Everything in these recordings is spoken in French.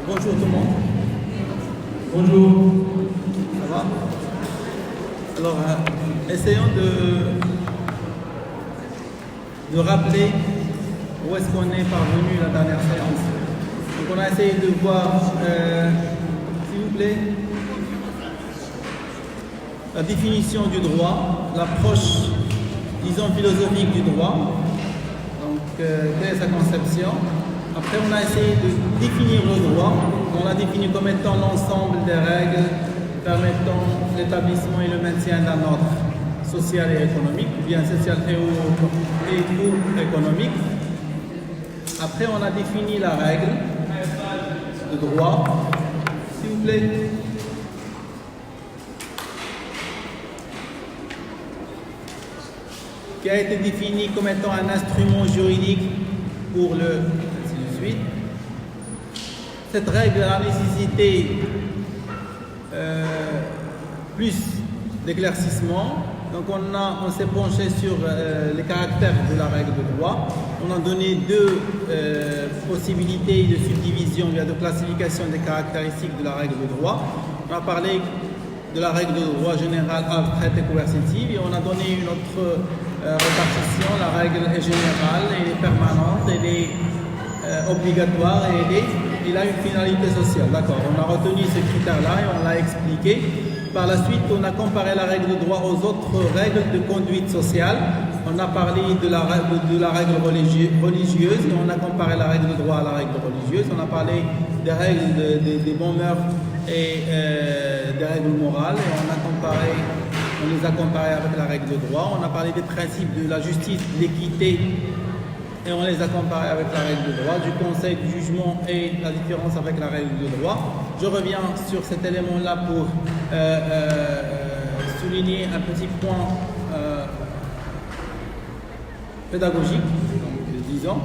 Bonjour tout le monde. Bonjour. Ça va? Alors, essayons de rappeler où est-ce qu'on est parvenu la dernière séance. Donc, on a essayé de voir, s'il vous plaît, la définition du droit, l'approche, disons, philosophique du droit. Donc, quelle est sa conception? Après, on a essayé de définir le droit. On l'a défini comme étant l'ensemble des règles permettant l'établissement et le maintien d'un ordre social et économique, ou bien social et ou économique. Après, on a défini la règle de droit. S'il vous plaît. Qui a été défini comme étant un instrument juridique pour le... ainsi de suite. Cette règle a nécessité plus d'éclaircissement. Donc on s'est penché sur les caractères de la règle de droit. On a donné deux possibilités de subdivision, de classification des caractéristiques de la règle de droit. On a parlé de la règle de droit générale, abstraite et coercitive, et on a donné une autre répartition. La règle est générale, elle est permanente, elle est obligatoire et il a une finalité sociale. D'accord, on a retenu ce critère-là et on l'a expliqué. Par la suite, on a comparé la règle de droit aux autres règles de conduite sociale. On a parlé de la règle religieuse et on a comparé la règle de droit à la règle religieuse. On a parlé des règles des bons mœurs et des règles morales et on les a comparées avec la règle de droit. On a parlé des principes de la justice, de l'équité et on les a comparés avec la règle de droit, du conseil, du jugement et la différence avec la règle de droit. Je reviens sur cet élément-là pour souligner un petit point pédagogique, donc, disons.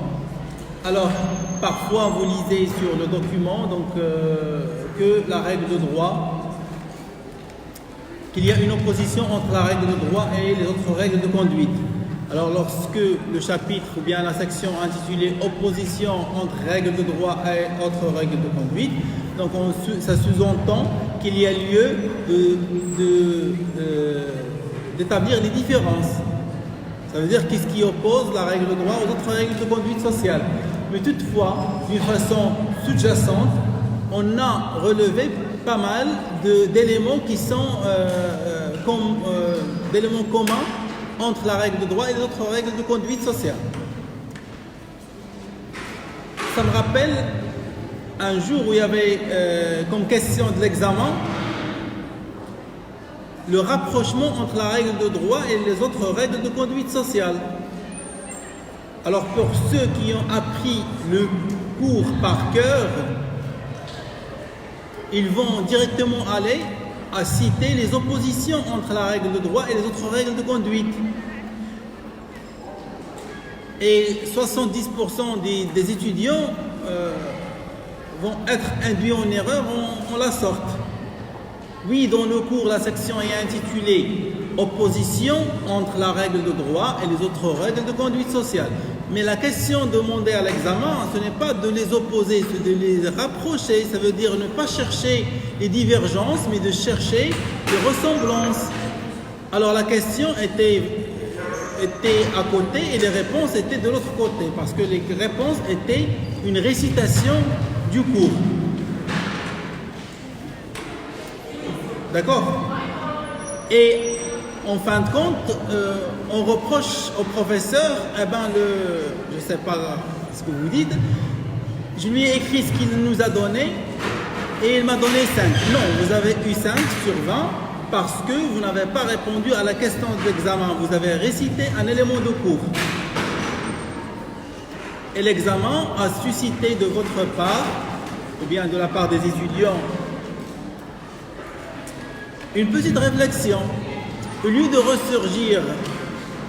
Alors, parfois vous lisez sur le document donc, que la règle de droit, qu'il y a une opposition entre la règle de droit et les autres règles de conduite. Alors lorsque le chapitre ou bien la section intitulée opposition entre règles de droit et autres règles de conduite, donc ça sous-entend qu'il y a lieu d'établir les différences. Ça veut dire qu'est-ce qui oppose la règle de droit aux autres règles de conduite sociale. Mais toutefois, d'une façon sous-jacente, on a relevé pas mal d'éléments qui sont d'éléments communs entre la règle de droit et les autres règles de conduite sociale. Ça me rappelle un jour où il y avait comme question de l'examen le rapprochement entre la règle de droit et les autres règles de conduite sociale. Alors pour ceux qui ont appris le cours par cœur, ils vont directement aller à citer les oppositions entre la règle de droit et les autres règles de conduite. Et 70% des étudiants vont être induits en erreur en la sorte. Oui, dans le cours, la section est intitulée « Opposition entre la règle de droit et les autres règles de conduite sociale ». Mais la question demandée à l'examen, ce n'est pas de les opposer, c'est de les rapprocher. Ça veut dire ne pas chercher les divergences, mais de chercher les ressemblances. Alors la question était à côté et les réponses étaient de l'autre côté, parce que les réponses étaient une récitation du cours. D'accord? Et en fin de compte, on reproche au professeur, je ne sais pas ce que vous dites, je lui ai écrit ce qu'il nous a donné et il m'a donné 5. Non, vous avez eu 5 sur 20 parce que vous n'avez pas répondu à la question de l'examen. Vous avez récité un élément de cours. Et l'examen a suscité de votre part, ou bien de la part des étudiants, une petite réflexion. Au lieu de ressurgir,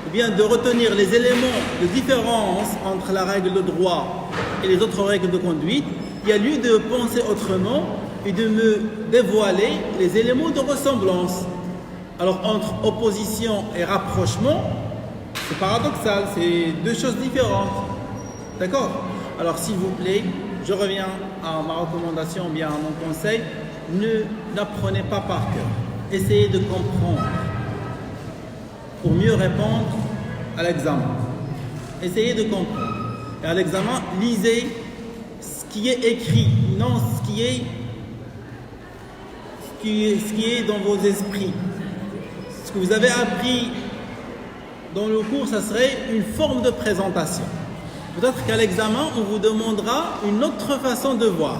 ou bien de retenir les éléments de différence entre la règle de droit et les autres règles de conduite, il y a lieu de penser autrement et de me dévoiler les éléments de ressemblance. Alors entre opposition et rapprochement, c'est paradoxal, c'est deux choses différentes. D'accord? Alors s'il vous plaît, je reviens à ma recommandation, bien à mon conseil, n'apprenez pas par cœur. Essayez de comprendre pour mieux répondre à l'examen. Essayez de comprendre. Et à l'examen, lisez ce qui est écrit, non ce qui est dans vos esprits. Ce que vous avez appris dans le cours, ça serait une forme de présentation. Peut-être qu'à l'examen, on vous demandera une autre façon de voir.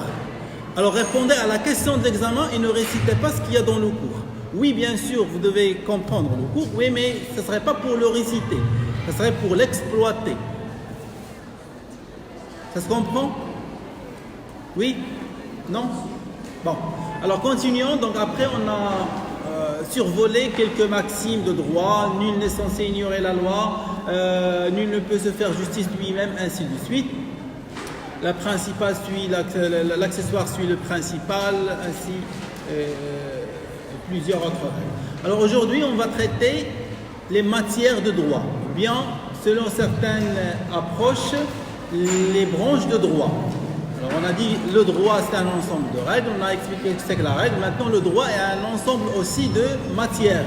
Alors répondez à la question de l'examen et ne récitez pas ce qu'il y a dans le cours. Oui, bien sûr, vous devez comprendre le cours, oui, mais ce ne serait pas pour le réciter, ce serait pour l'exploiter. Ça se comprend? Oui? Non? Bon, alors continuons. Donc après, on a survolé quelques maximes de droit. Nul n'est censé ignorer la loi, nul ne peut se faire justice lui-même, ainsi de suite. La principale suit l'accessoire suit le principal, ainsi plusieurs autres règles. Alors aujourd'hui, on va traiter les matières de droit, bien selon certaines approches, les branches de droit. Alors on a dit le droit c'est un ensemble de règles, on a expliqué ce que c'est que la règle. Maintenant le droit est un ensemble aussi de matières,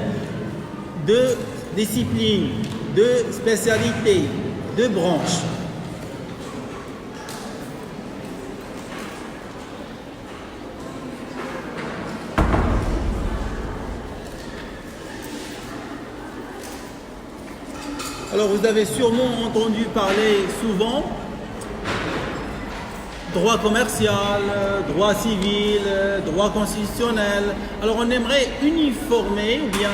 de disciplines, de spécialités, de branches. Alors vous avez sûrement entendu parler souvent droit commercial, droit civil, droit constitutionnel. Alors on aimerait uniformer ou bien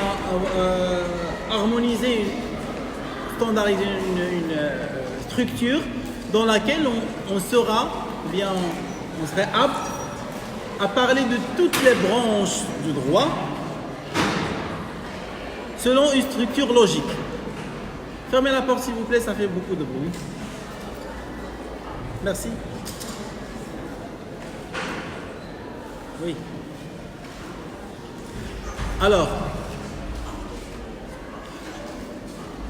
harmoniser, standardiser une structure dans laquelle on sera, ou bien on serait apte à parler de toutes les branches du droit selon une structure logique. Fermez la porte s'il vous plaît, ça fait beaucoup de bruit. Merci. Oui. Alors,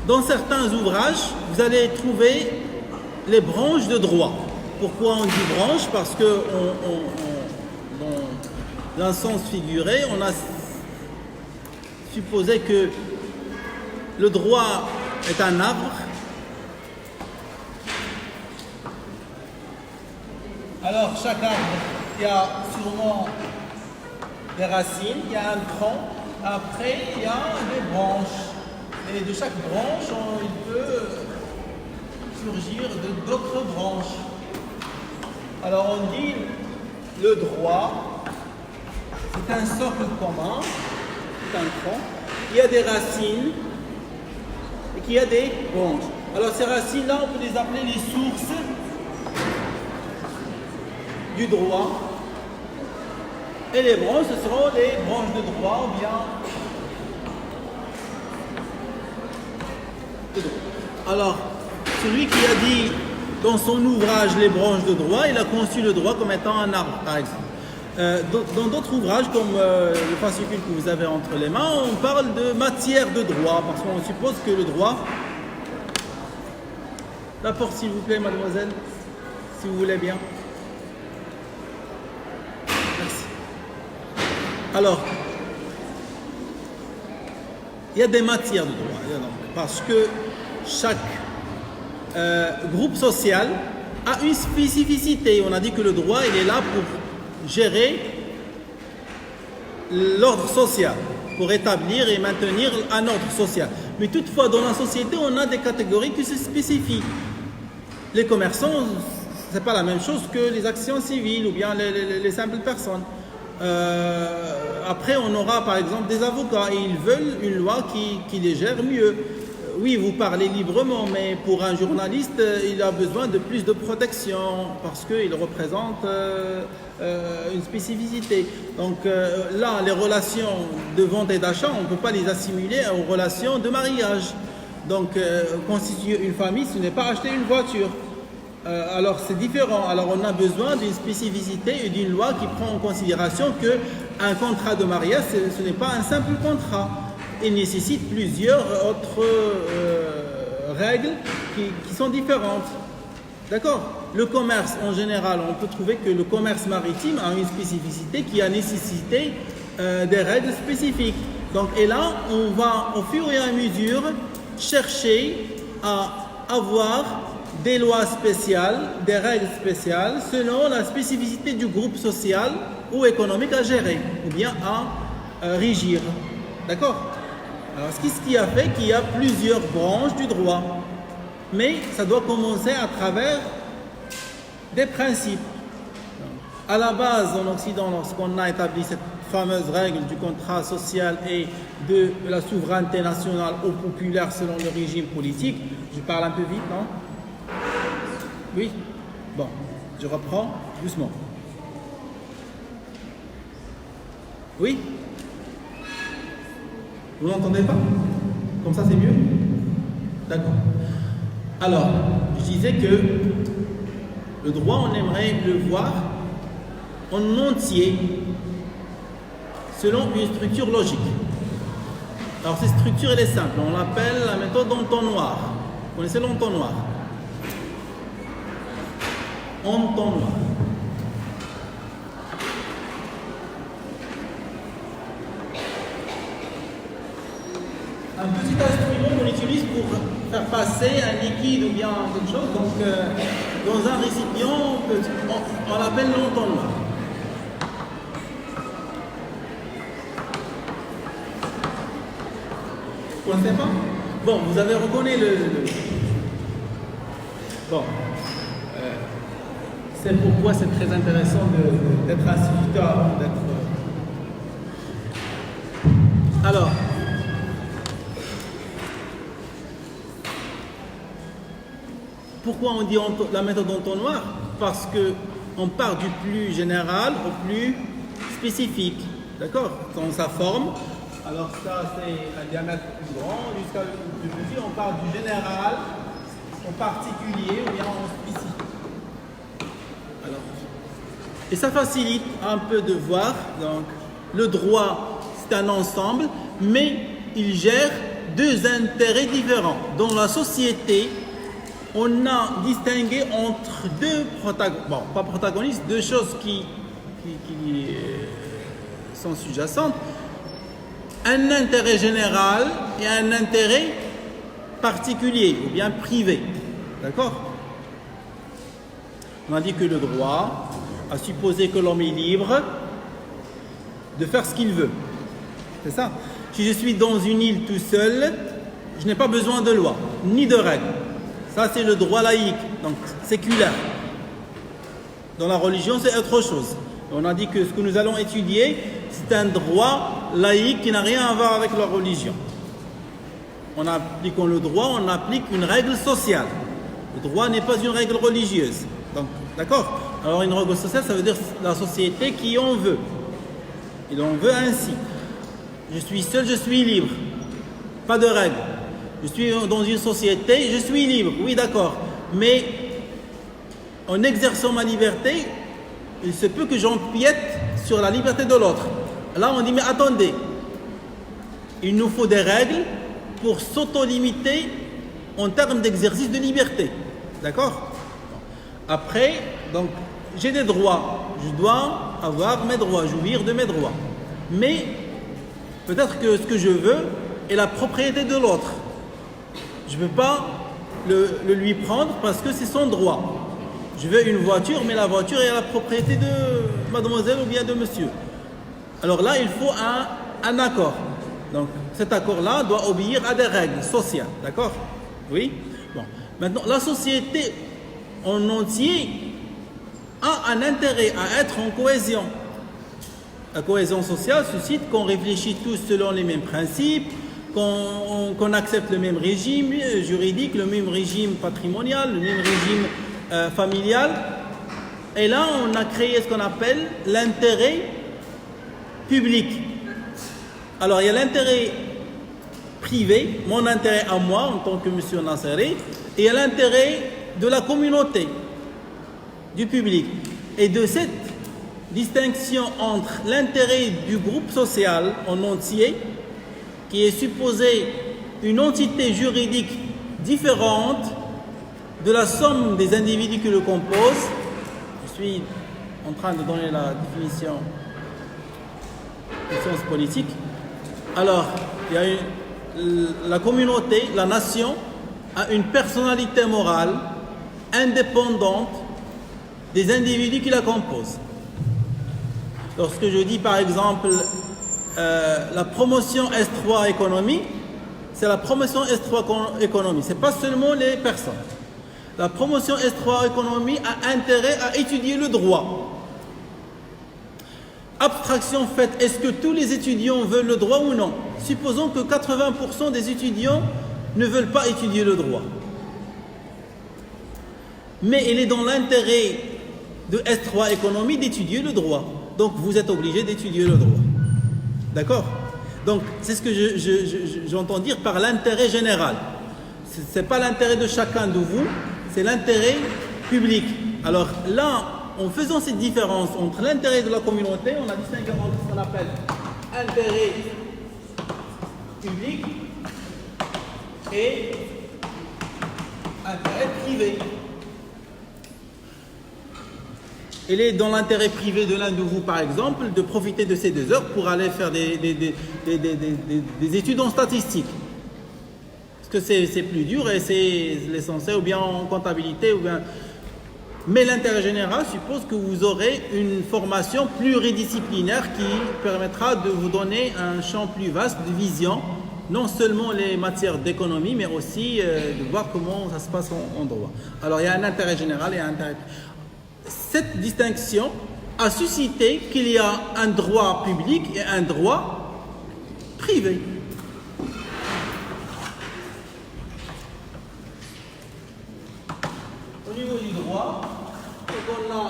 dans certains ouvrages, vous allez trouver les branches de droit. Pourquoi on dit branche? Parce que dans l'instance figurée, on a supposé que le droit est un arbre. Alors, chaque arbre, il y a sûrement des racines, il y a un tronc, après il y a des branches. Et de chaque branche, il peut surgir d'autres branches. Alors on dit le droit, c'est un socle commun, c'est un tronc, il y a des racines et qu'il y a des branches. Alors ces racines-là, on peut les appeler les sources du droit. Et les branches, ce seront les branches de droit ou bien de droit. Alors, celui qui a dit dans son ouvrage les branches de droit, il a conçu le droit comme étant un arbre, par exemple. Dans d'autres ouvrages, comme le fascicule que vous avez entre les mains, on parle de matière de droit, parce qu'on suppose que le droit... La porte, s'il vous plaît, mademoiselle, si vous voulez bien. Alors, il y a des matières de droit, parce que chaque groupe social a une spécificité. On a dit que le droit, il est là pour gérer l'ordre social, pour établir et maintenir un ordre social. Mais toutefois, dans la société, on a des catégories qui se spécifient. Les commerçants, ce n'est pas la même chose que les actions civiles ou bien les simples personnes. Après, on aura par exemple des avocats et ils veulent une loi qui les gère mieux. Oui, vous parlez librement, mais pour un journaliste, il a besoin de plus de protection parce qu'il représente une spécificité. Donc là, les relations de vente et d'achat, on ne peut pas les assimiler aux relations de mariage. Donc, constituer une famille, ce n'est pas acheter une voiture. Alors c'est différent. Alors on a besoin d'une spécificité et d'une loi qui prend en considération qu'un contrat de mariage, ce n'est pas un simple contrat. Il nécessite plusieurs autres règles qui sont différentes. D'accord? le commerce en général, on peut trouver que le commerce maritime a une spécificité qui a nécessité des règles spécifiques. Donc, et là, on va au fur et à mesure chercher à avoir des lois spéciales, des règles spéciales selon la spécificité du groupe social ou économique à gérer ou bien à régir. D'accord? Alors, ce qui a fait qu'il y a plusieurs branches du droit. Mais ça doit commencer à travers des principes. À la base, en Occident, lorsqu'on a établi cette fameuse règle du contrat social et de la souveraineté nationale ou populaire selon le régime politique, je parle un peu vite, non? Oui? Bon, je reprends doucement. Oui? Vous n'entendez pas? Comme ça, c'est mieux? D'accord. Alors, je disais que le droit, on aimerait le voir en entier selon une structure logique. Alors, cette structure, elle est simple. On l'appelle la méthode entonnoir. Vous connaissez l'entonnoir? Entonnoir. Un petit instrument qu'on utilise pour faire passer un liquide ou bien quelque chose. Donc, dans un récipient, on l'appelle l'entonnoir. Vous ne connaissez pas? Bon, vous avez reconnu le... Bon. C'est pourquoi c'est très intéressant d'être instituteur avant d'être... Alors... Pourquoi on dit la méthode entonnoir? Parce qu'on part du plus général au plus spécifique. D'accord? Dans sa forme. Alors ça, c'est un diamètre plus grand jusqu'à le plus petit. On part du général au particulier ou bien en spécifique. Alors, et ça facilite un peu de voir. Donc, le droit, c'est un ensemble, mais il gère deux intérêts différents. Dans la société, on a distingué entre deux protagonistes, bon, pas protagonistes, deux choses qui sont sous-jacentes. Un intérêt général et un intérêt particulier ou bien privé. D'accord? On a dit que le droit a supposé que l'homme est libre de faire ce qu'il veut. C'est ça? Si je suis dans une île tout seul, je n'ai pas besoin de loi, ni de règles. Ça, c'est le droit laïque, donc séculaire. Dans la religion, c'est autre chose. On a dit que ce que nous allons étudier, c'est un droit laïque qui n'a rien à voir avec la religion. En appliquant le droit, on applique une règle sociale. Le droit n'est pas une règle religieuse. Donc, d'accord? Alors, une règle sociale, ça veut dire la société qui en veut. Et on veut ainsi. Je suis seul, je suis libre. Pas de règles. Je suis dans une société, je suis libre, oui d'accord, mais en exerçant ma liberté, il se peut que j'empiète sur la liberté de l'autre. Là on dit, mais attendez, il nous faut des règles pour s'auto-limiter en termes d'exercice de liberté, d'accord? Après, donc, j'ai des droits, je dois avoir mes droits, jouir de mes droits, mais peut-être que ce que je veux est la propriété de l'autre. Je ne peux pas le lui prendre parce que c'est son droit. Je veux une voiture, mais la voiture est à la propriété de mademoiselle ou bien de monsieur. Alors là, il faut un accord. Donc cet accord-là doit obéir à des règles sociales. D'accord? Oui? Bon. Maintenant, la société en entier a un intérêt à être en cohésion. La cohésion sociale suscite qu'on réfléchit tous selon les mêmes principes, qu'on accepte le même régime juridique, le même régime patrimonial, le même régime familial. Et là, on a créé ce qu'on appelle l'intérêt public. Alors, il y a l'intérêt privé, mon intérêt à moi en tant que monsieur Nasseri, et il y a l'intérêt de la communauté, du public. Et de cette distinction entre l'intérêt du groupe social en entier, qui est supposé une entité juridique différente, de la somme des individus qui le composent. Je suis en train de donner la définition de sciences politiques. Alors, il y a la communauté, la nation, a une personnalité morale indépendante des individus qui la composent. Lorsque je dis par exemple la promotion S3 économie, c'est la promotion S3 économie, ce n'est pas seulement les personnes. La promotion S3 économie a intérêt à étudier le droit. Abstraction faite, est-ce que tous les étudiants veulent le droit ou non? Supposons que 80% des étudiants ne veulent pas étudier le droit. Mais il est dans l'intérêt de S3 économie d'étudier le droit. Donc vous êtes obligé d'étudier le droit. D'accord? Donc c'est ce que j'entends dire par l'intérêt général. Ce n'est pas l'intérêt de chacun de vous, c'est l'intérêt public. Alors là, en faisant cette différence entre l'intérêt de la communauté, on a distingué entre ce qu'on appelle intérêt public et intérêt privé. Il est dans l'intérêt privé de l'un de vous, par exemple, de profiter de ces 2 heures pour aller faire des études en statistique. Parce que c'est plus dur et c'est l'essentiel, ou bien en comptabilité, ou bien... Mais l'intérêt général suppose que vous aurez une formation pluridisciplinaire qui permettra de vous donner un champ plus vaste de vision, non seulement les matières d'économie, mais aussi de voir comment ça se passe en droit. Alors il y a un intérêt général et un intérêt... Cette distinction a suscité qu'il y a un droit public et un droit privé. Au niveau du droit, on a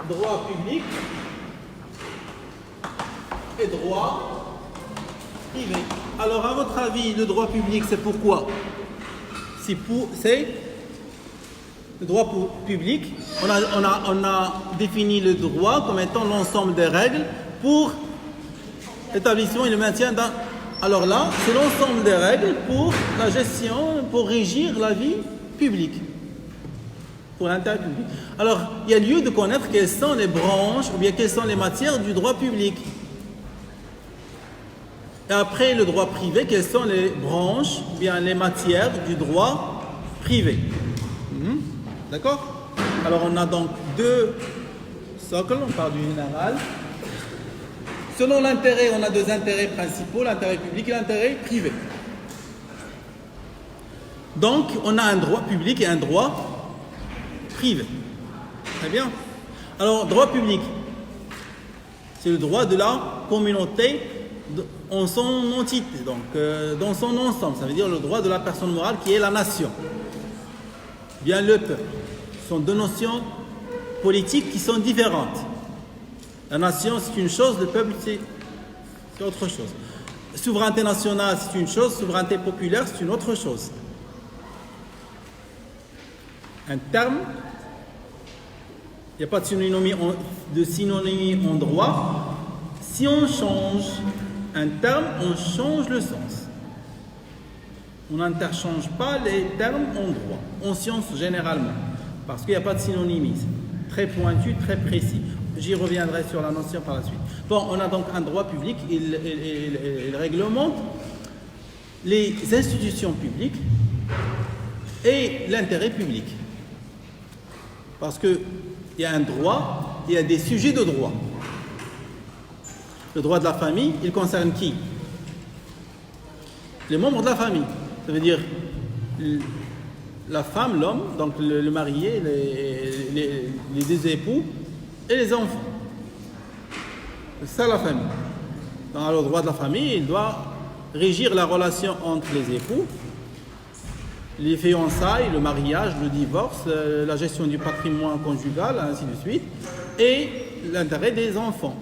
droit public et droit privé. Alors, à votre avis, le droit public, c'est pourquoi? C'est le droit public. On a défini le droit comme étant l'ensemble des règles pour l'établissement et le maintien d'un... Alors là, c'est l'ensemble des règles pour la gestion, pour régir la vie publique, pour l'intérêt public. Alors, il y a lieu de connaître quelles sont les branches ou bien quelles sont les matières du droit public. Et après, le droit privé, quelles sont les branches ou bien les matières du droit privé. D'accord? Alors, on a donc 2 socles, on parle du général. Selon l'intérêt, on a 2 intérêts principaux, l'intérêt public et l'intérêt privé. Donc, on a un droit public et un droit privé. Très bien. Alors, droit public, c'est le droit de la communauté en son entité, donc dans son ensemble. Ça veut dire le droit de la personne morale qui est la nation. Bien le peuple. Ce sont 2 notions politiques qui sont différentes. La nation, c'est une chose, le peuple, c'est autre chose. Souveraineté nationale, c'est une chose, souveraineté populaire, c'est une autre chose. Un terme, il n'y a pas de synonymie en droit. Si on change un terme, on change le sens. On n'interchange pas les termes en droit, en science généralement, parce qu'il n'y a pas de synonymisme. Très pointu, très précis. J'y reviendrai sur la notion par la suite. Bon, on a donc un droit public, il réglemente les institutions publiques et l'intérêt public. Parce qu'il y a un droit, il y a des sujets de droit. Le droit de la famille, il concerne qui? Les membres de la famille. Ça veut dire la femme, l'homme, donc le marié, les 2 époux et les enfants. C'est ça la famille. Dans le droit de la famille, il doit régir la relation entre les époux, les fiançailles, le mariage, le divorce, la gestion du patrimoine conjugal, ainsi de suite, et l'intérêt des enfants.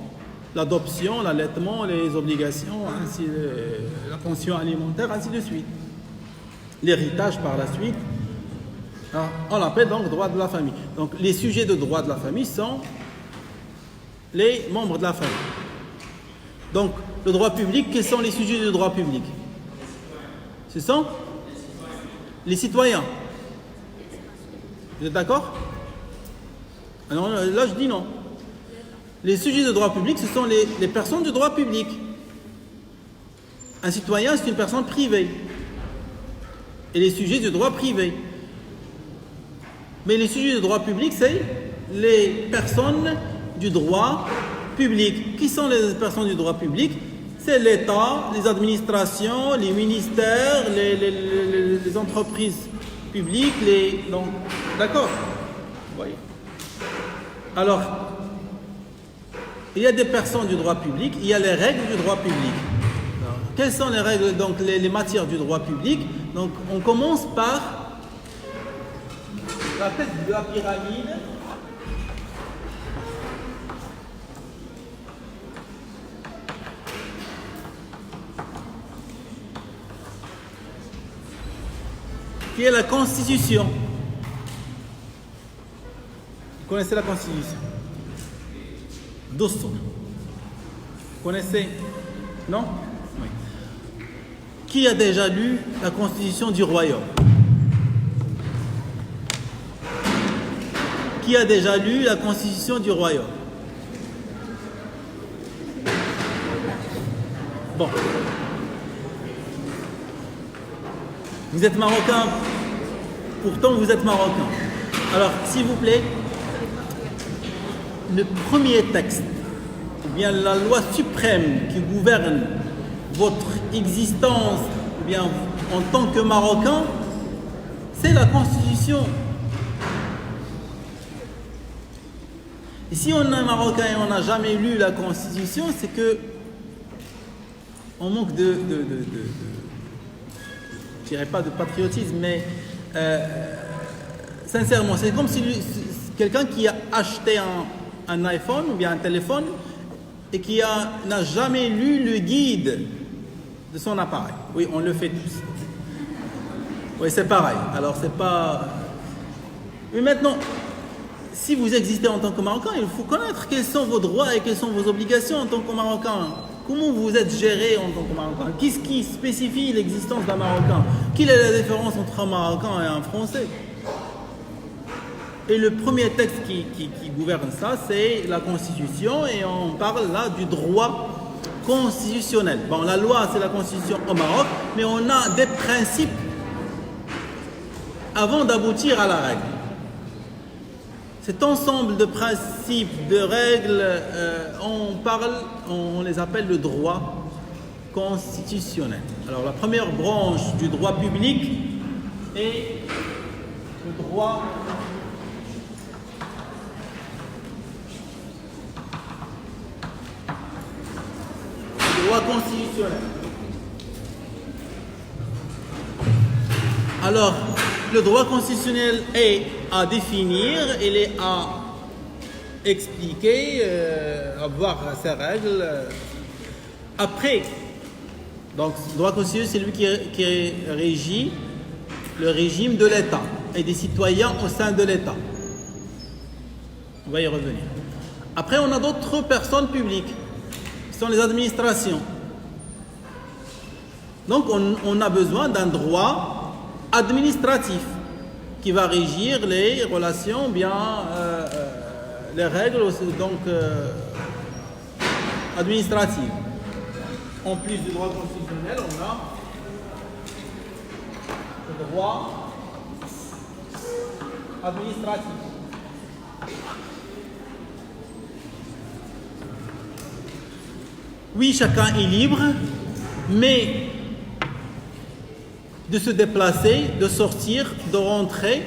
L'adoption, l'allaitement, les obligations, ainsi, la pension alimentaire, ainsi de suite. L'héritage par la suite. Alors, on l'appelle donc droit de la famille. Donc les sujets de droit de la famille sont les membres de la famille. Donc le droit public, quels sont les sujets de droit public? Ce sont Les citoyens. Vous êtes d'accord? Alors là, je dis non. Les sujets de droit public, ce sont les personnes de droit public. Un citoyen, c'est une personne privée. Et les sujets de droit privé. Mais les sujets de droit public, c'est les personnes du droit public. Qui sont les personnes du droit public? C'est l'État, les administrations, les ministères, les entreprises publiques, donc, d'accord? Vous voyez? Alors, il y a des personnes du droit public, il y a les règles du droit public. Alors, quelles sont les règles, donc les matières du droit public? Donc, on commence par la tête de la pyramide. Qui est la Constitution. Vous connaissez la Constitution? Dostur. Vous connaissez? Non? Oui. Qui a déjà lu la Constitution du Royaume? Qui a déjà lu la Constitution du Royaume? Bon. Vous êtes marocain, pourtant vous êtes marocain. Alors, s'il vous plaît, le premier texte, ou bien la loi suprême qui gouverne votre existence, ou bien en tant que Marocain, c'est la Constitution. Et si on est Marocain et on n'a jamais lu la Constitution, c'est que on manque je dirais pas de patriotisme, mais sincèrement, c'est comme si quelqu'un qui a acheté un iPhone ou bien un téléphone et qui n'a jamais lu le guide de son appareil. Oui, on le fait tous. Oui, c'est pareil. Alors, c'est pas... Mais maintenant, si vous existez en tant que Marocain, il faut connaître quels sont vos droits et quelles sont vos obligations en tant que Marocain. Comment vous êtes géré en tant que Marocain? Qu'est-ce qui spécifie l'existence d'un Marocain? Quelle est la différence entre un Marocain et un Français? Et le premier texte qui gouverne ça, c'est la Constitution, et on parle là du droit constitutionnel. Bon, la loi, c'est la Constitution au Maroc, mais on a des principes avant d'aboutir à la règle. Cet ensemble de principes, de règles, on les appelle le droit constitutionnel. Alors la première branche du droit public est le droit constitutionnel. Alors, le droit constitutionnel est à définir, il est à expliquer, à voir ses règles. Après, donc, le droit constitutionnel, c'est lui qui régit le régime de l'État et des citoyens au sein de l'État. On va y revenir. Après, on a d'autres personnes publiques, qui sont les administrations. Donc, on a besoin d'un droit administratif qui va régir les relations, bien les règles donc administratives. En plus du droit constitutionnel, on a le droit administratif. Oui, chacun est libre, mais de se déplacer, de sortir, de rentrer,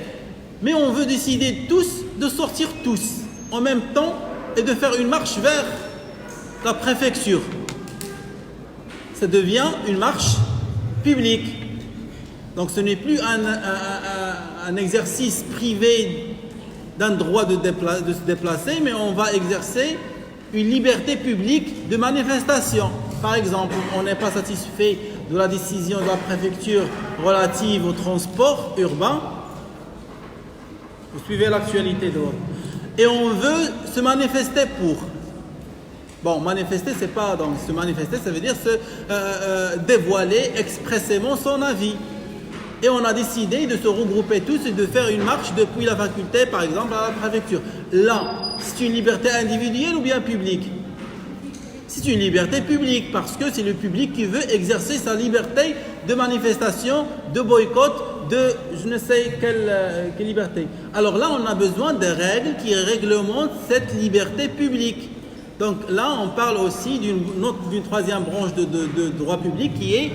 mais on veut décider tous de sortir tous en même temps et de faire une marche vers la préfecture. Ça devient une marche publique. Donc ce n'est plus un exercice privé d'un droit de se déplacer, mais on va exercer une liberté publique de manifestation. Par exemple, on n'est pas satisfait de la décision de la préfecture relative au transport urbain. Vous suivez l'actualité de l'autre. Et on veut se manifester pour. Bon, manifester, c'est pas... Donc, se manifester, ça veut dire se dévoiler expressément son avis. Et on a décidé de se regrouper tous et de faire une marche depuis la faculté, par exemple, à la préfecture. Là, c'est une liberté individuelle ou bien publique? C'est une liberté publique parce que c'est le public qui veut exercer sa liberté de manifestation, de boycott, de je ne sais quelle liberté. Alors là, on a besoin des règles qui réglementent cette liberté publique. Donc là, on parle aussi d'une troisième branche de droit public qui est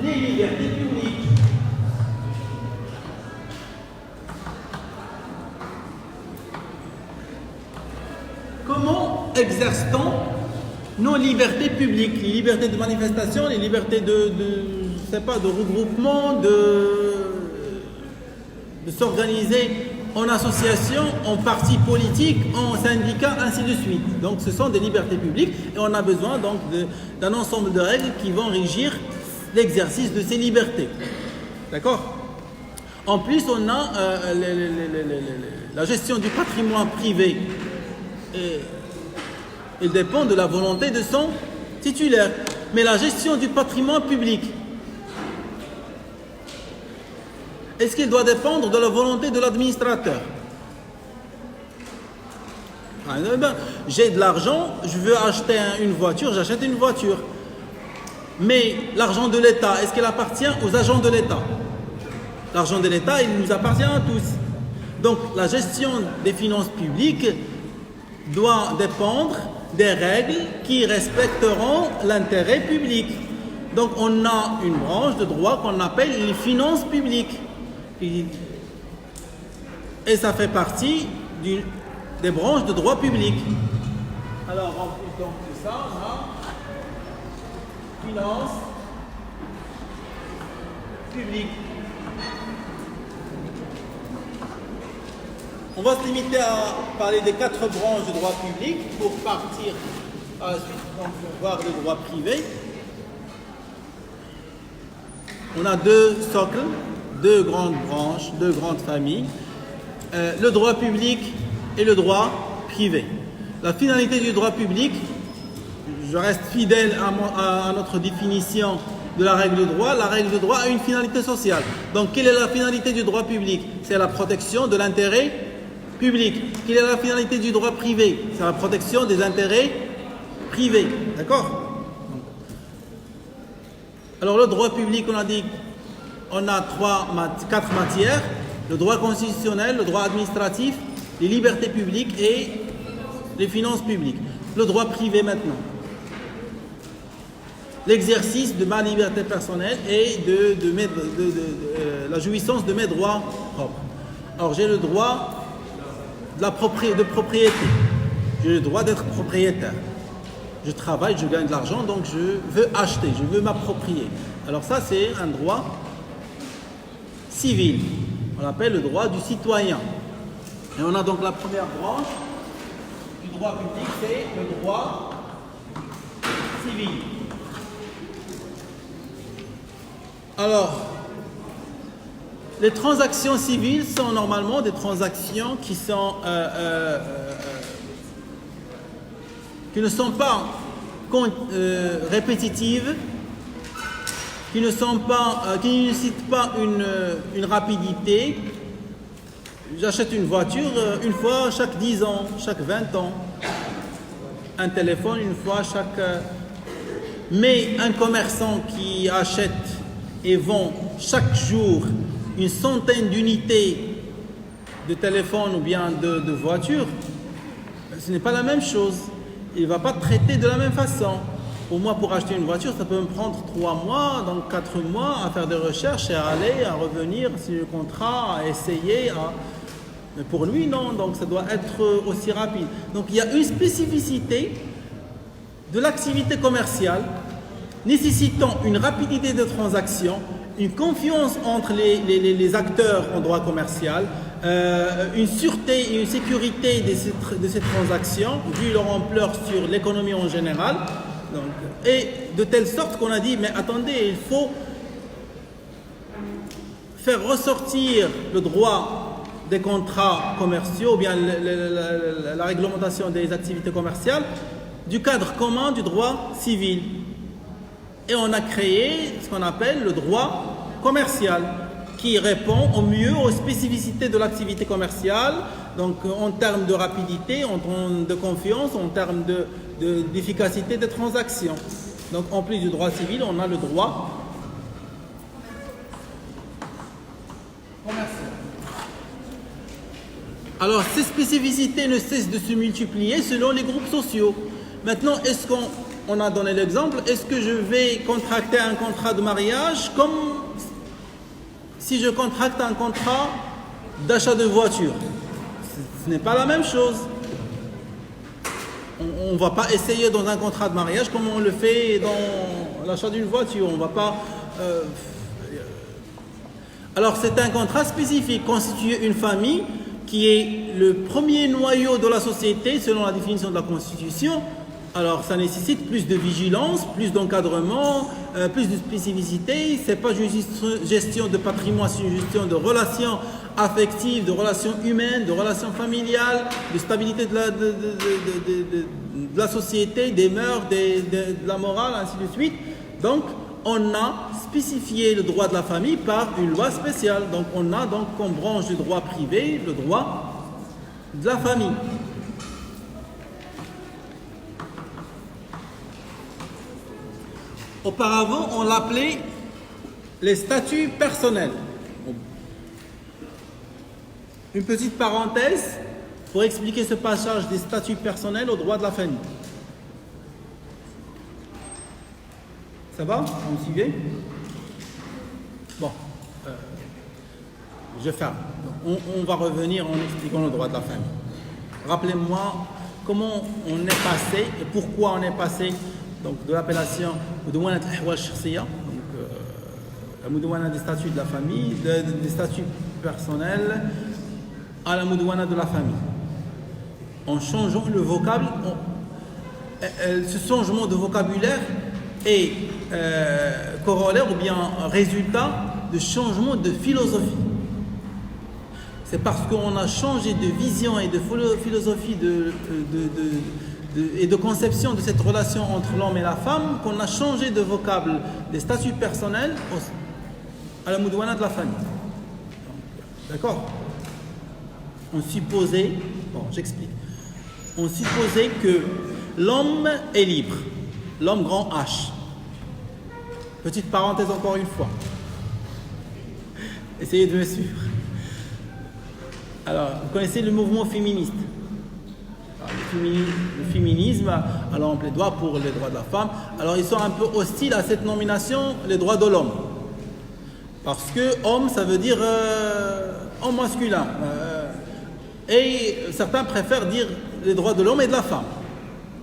les libertés publiques. Comment exerce-t-on nos libertés publiques, les libertés de manifestation, les libertés de regroupement, de s'organiser en association, en parti politique, en syndicat, ainsi de suite. Donc ce sont des libertés publiques et on a besoin donc d'un ensemble de règles qui vont régir l'exercice de ces libertés. D'accord? En plus, on a la gestion du patrimoine privé. Il dépend de la volonté de son titulaire. Mais la gestion du patrimoine public, est-ce qu'il doit dépendre de la volonté de l'administrateur? J'ai de l'argent, je veux acheter une voiture, j'achète une voiture. Mais l'argent de l'État, est-ce qu'il appartient aux agents de l'État? L'argent de l'État, il nous appartient à tous. Donc la gestion des finances publiques doit dépendre des règles qui respecteront l'intérêt public. Donc on a une branche de droit qu'on appelle les finances publiques. Et ça fait partie des branches de droit public. Alors en plus donc de ça, on a finances publiques. On va se limiter à parler des 4 branches de droit public pour partir à la suite donc, pour voir le droit privé. On a 2 socles, 2 grandes branches, 2 grandes familles. Le droit public et le droit privé. La finalité du droit public, je reste fidèle à notre définition de la règle de droit. La règle de droit a une finalité sociale. Donc, quelle est la finalité du droit public? C'est la protection de l'intérêt public. Quelle est la finalité du droit privé? C'est la protection des intérêts privés. D'accord? Alors, le droit public, on a dit, on a 4 matières. Le droit constitutionnel, le droit administratif, les libertés publiques et les finances publiques. Le droit privé maintenant. L'exercice de ma liberté personnelle et de la jouissance de mes droits propres. Alors j'ai le droit de propriété. J'ai le droit d'être propriétaire. Je travaille, je gagne de l'argent, donc je veux acheter, je veux m'approprier. Alors ça, c'est un droit civil. On l'appelle le droit du citoyen. Et on a donc la première branche du droit public, c'est le droit civil. Alors, les transactions civiles sont normalement des transactions qui ne sont pas répétitives, qui ne nécessitent pas une rapidité. J'achète une voiture une fois chaque 10 ans, chaque 20 ans. Un téléphone une fois chaque... Mais un commerçant qui achète et vend chaque jour une centaine d'unités de téléphones ou bien de voitures, ce n'est pas la même chose. Il ne va pas traiter de la même façon. Pour moi, pour acheter une voiture, ça peut me prendre 3 mois, donc 4 mois à faire des recherches et à aller, à revenir, signer le contrat, à essayer. Mais pour lui, non. Donc ça doit être aussi rapide. Donc il y a une spécificité de l'activité commerciale nécessitant une rapidité de transaction, une confiance entre les acteurs en droit commercial, une sûreté et une sécurité de ces transactions, vu leur ampleur sur l'économie en général. Donc, et de telle sorte qu'on a dit, mais attendez, il faut faire ressortir le droit des contrats commerciaux, ou bien la réglementation des activités commerciales, du cadre commun du droit civil. Et on a créé ce qu'on appelle le droit commerciale qui répond au mieux aux spécificités de l'activité commerciale, donc en termes de rapidité, en termes de confiance, en termes d'efficacité des transactions. Donc en plus du droit civil, on a le droit commercial. Alors ces spécificités ne cessent de se multiplier selon les groupes sociaux. Maintenant, est-ce qu'on a donné l'exemple, est-ce que je vais contracter un contrat de mariage comme si je contracte un contrat d'achat de voiture? Ce n'est pas la même chose. On ne va pas essayer dans un contrat de mariage comme on le fait dans l'achat d'une voiture. On va pas. Alors c'est un contrat spécifique, constituer une famille qui est le premier noyau de la société selon la définition de la Constitution. Alors ça nécessite plus de vigilance, plus d'encadrement, plus de spécificité. C'est pas juste gestion de patrimoine, c'est une gestion de relations affectives, de relations humaines, de relations familiales, de stabilité de la société, des mœurs, de la morale, ainsi de suite. Donc on a spécifié le droit de la famille par une loi spéciale. Donc on a donc comme branche du droit privé le droit de la famille. Auparavant, on l'appelait les statuts personnels. Une petite parenthèse pour expliquer ce passage des statuts personnels au droit de la famille. Ça va? Vous me suivez? Bon, je ferme. On va revenir en expliquant le droit de la famille. Rappelez-moi comment on est passé et pourquoi on est passé donc, de l'appellation Mudawwana al-Ahwal al-Shakhsiyya, donc la Mudawwana des statuts de la famille, des statuts personnels, à la Mudawwana de la famille. En changeant le vocable, ce changement de vocabulaire est corollaire ou bien résultat de changement de philosophie. C'est parce qu'on a changé de vision et de philosophie et de conception de cette relation entre l'homme et la femme qu'on a changé de vocable des statuts personnels à la Mudawwana de la famille. D'accord? On supposait, bon j'explique, on supposait que l'homme est libre, l'homme grand H. Petite parenthèse encore une fois. Essayez de me suivre. Alors, vous connaissez le mouvement féministe. Le féminisme, alors on plaidoie pour les droits de la femme. Alors ils sont un peu hostiles à cette nomination, les droits de l'homme. Parce que homme, ça veut dire homme masculin. Et certains préfèrent dire les droits de l'homme et de la femme.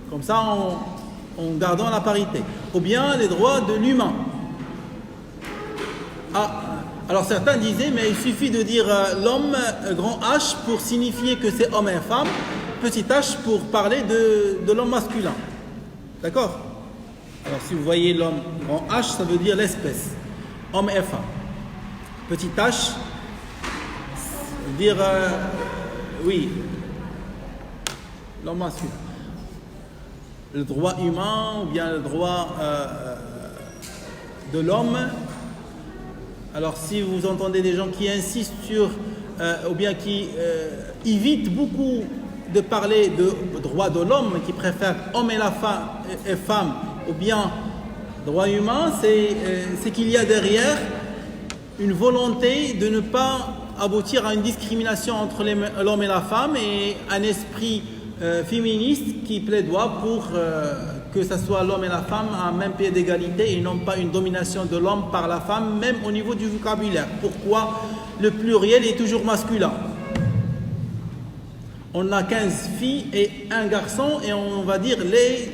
Comme ça, en gardant la parité. Ou bien les droits de l'humain. Ah, alors certains disaient, mais il suffit de dire l'homme grand H pour signifier que c'est homme et femme. Petit h pour parler de l'homme masculin. D'accord? Alors si vous voyez l'homme grand H, ça veut dire l'espèce. Homme et femme. Petit h, ça veut dire oui, l'homme masculin. Le droit humain ou bien le droit de l'homme. Alors si vous entendez des gens qui insistent sur ou bien qui évitent beaucoup de parler de droit de l'homme, qui préfère homme et femme, ou bien droit humain, c'est qu'il y a derrière une volonté de ne pas aboutir à une discrimination entre l'homme et la femme et un esprit féministe qui plaidoie pour que ce soit l'homme et la femme à un même pied d'égalité et non pas une domination de l'homme par la femme, même au niveau du vocabulaire. Pourquoi le pluriel est toujours masculin? On a 15 filles et un garçon et on va dire les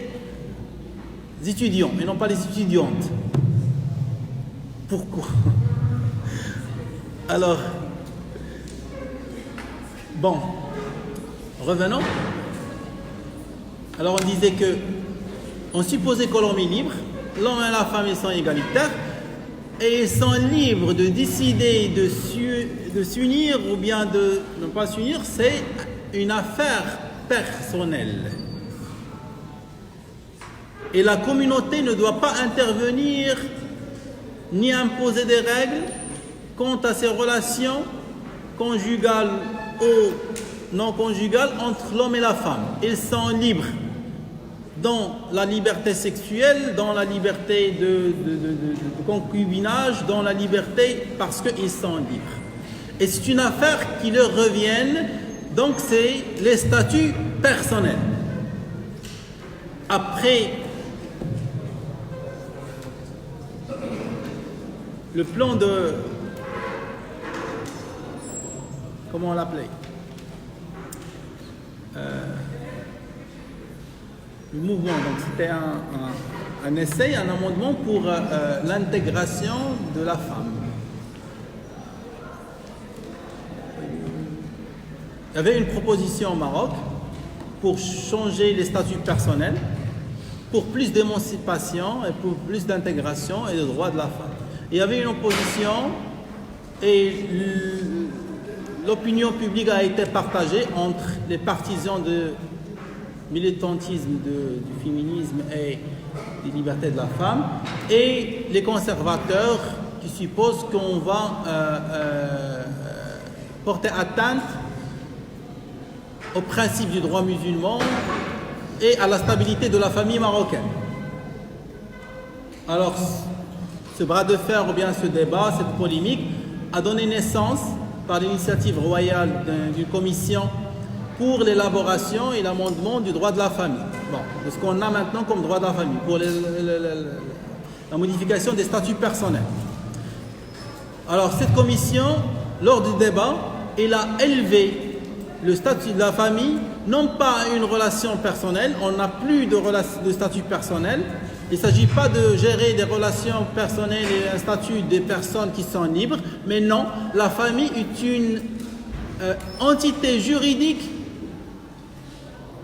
étudiants et non pas les étudiantes. Pourquoi? Alors, bon, revenons. Alors on disait que, on supposait que l'homme est libre, l'homme et la femme ils sont égalitaires et ils sont libres de décider de s'unir ou bien de ne pas s'unir, c'est une affaire personnelle. Et la communauté ne doit pas intervenir ni imposer des règles quant à ses relations conjugales ou non conjugales entre l'homme et la femme. Ils sont libres dans la liberté sexuelle, dans la liberté de concubinage, dans la liberté parce qu'ils sont libres. Et c'est une affaire qui leur revient, donc c'est les statuts personnels. Après le plan de... Comment on l'appelait, le mouvement, donc c'était un essai, un amendement pour l'intégration de la femme. Il y avait une proposition au Maroc pour changer les statuts personnels, pour plus d'émancipation et pour plus d'intégration et de droits de la femme. Il y avait une opposition et l'opinion publique a été partagée entre les partisans du militantisme du féminisme et des libertés de la femme et les conservateurs qui supposent qu'on va porter atteinte au principe du droit musulman et à la stabilité de la famille marocaine. Alors, ce bras de fer ou bien ce débat, cette polémique a donné naissance par l'initiative royale d'une commission pour l'élaboration et l'amendement du droit de la famille. Bon, de ce qu'on a maintenant comme droit de la famille, pour la modification des statuts personnels. Alors, cette commission, lors du débat, elle a élevé le statut de la famille, non pas à une relation personnelle, on n'a plus de statut personnel. Il ne s'agit pas de gérer des relations personnelles et un statut des personnes qui sont libres, mais non, la famille est une entité juridique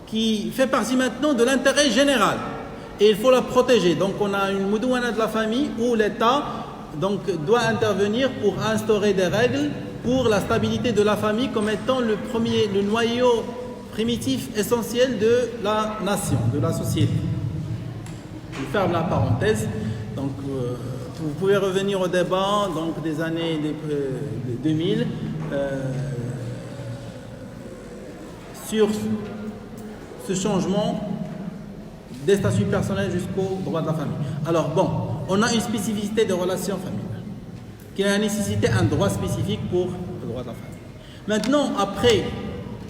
qui fait partie maintenant de l'intérêt général et il faut la protéger. Donc on a une moudouana de la famille où l'État donc, doit intervenir pour instaurer des règles pour la stabilité de la famille comme étant le noyau primitif essentiel de la nation, de la société. Je ferme la parenthèse. Donc, vous pouvez revenir au débat donc, des années 2000 sur ce changement des statuts personnels jusqu'au droit de la famille. Alors bon, on a une spécificité de relations familiales qui a nécessité un droit spécifique pour le droit de la famille. Maintenant, après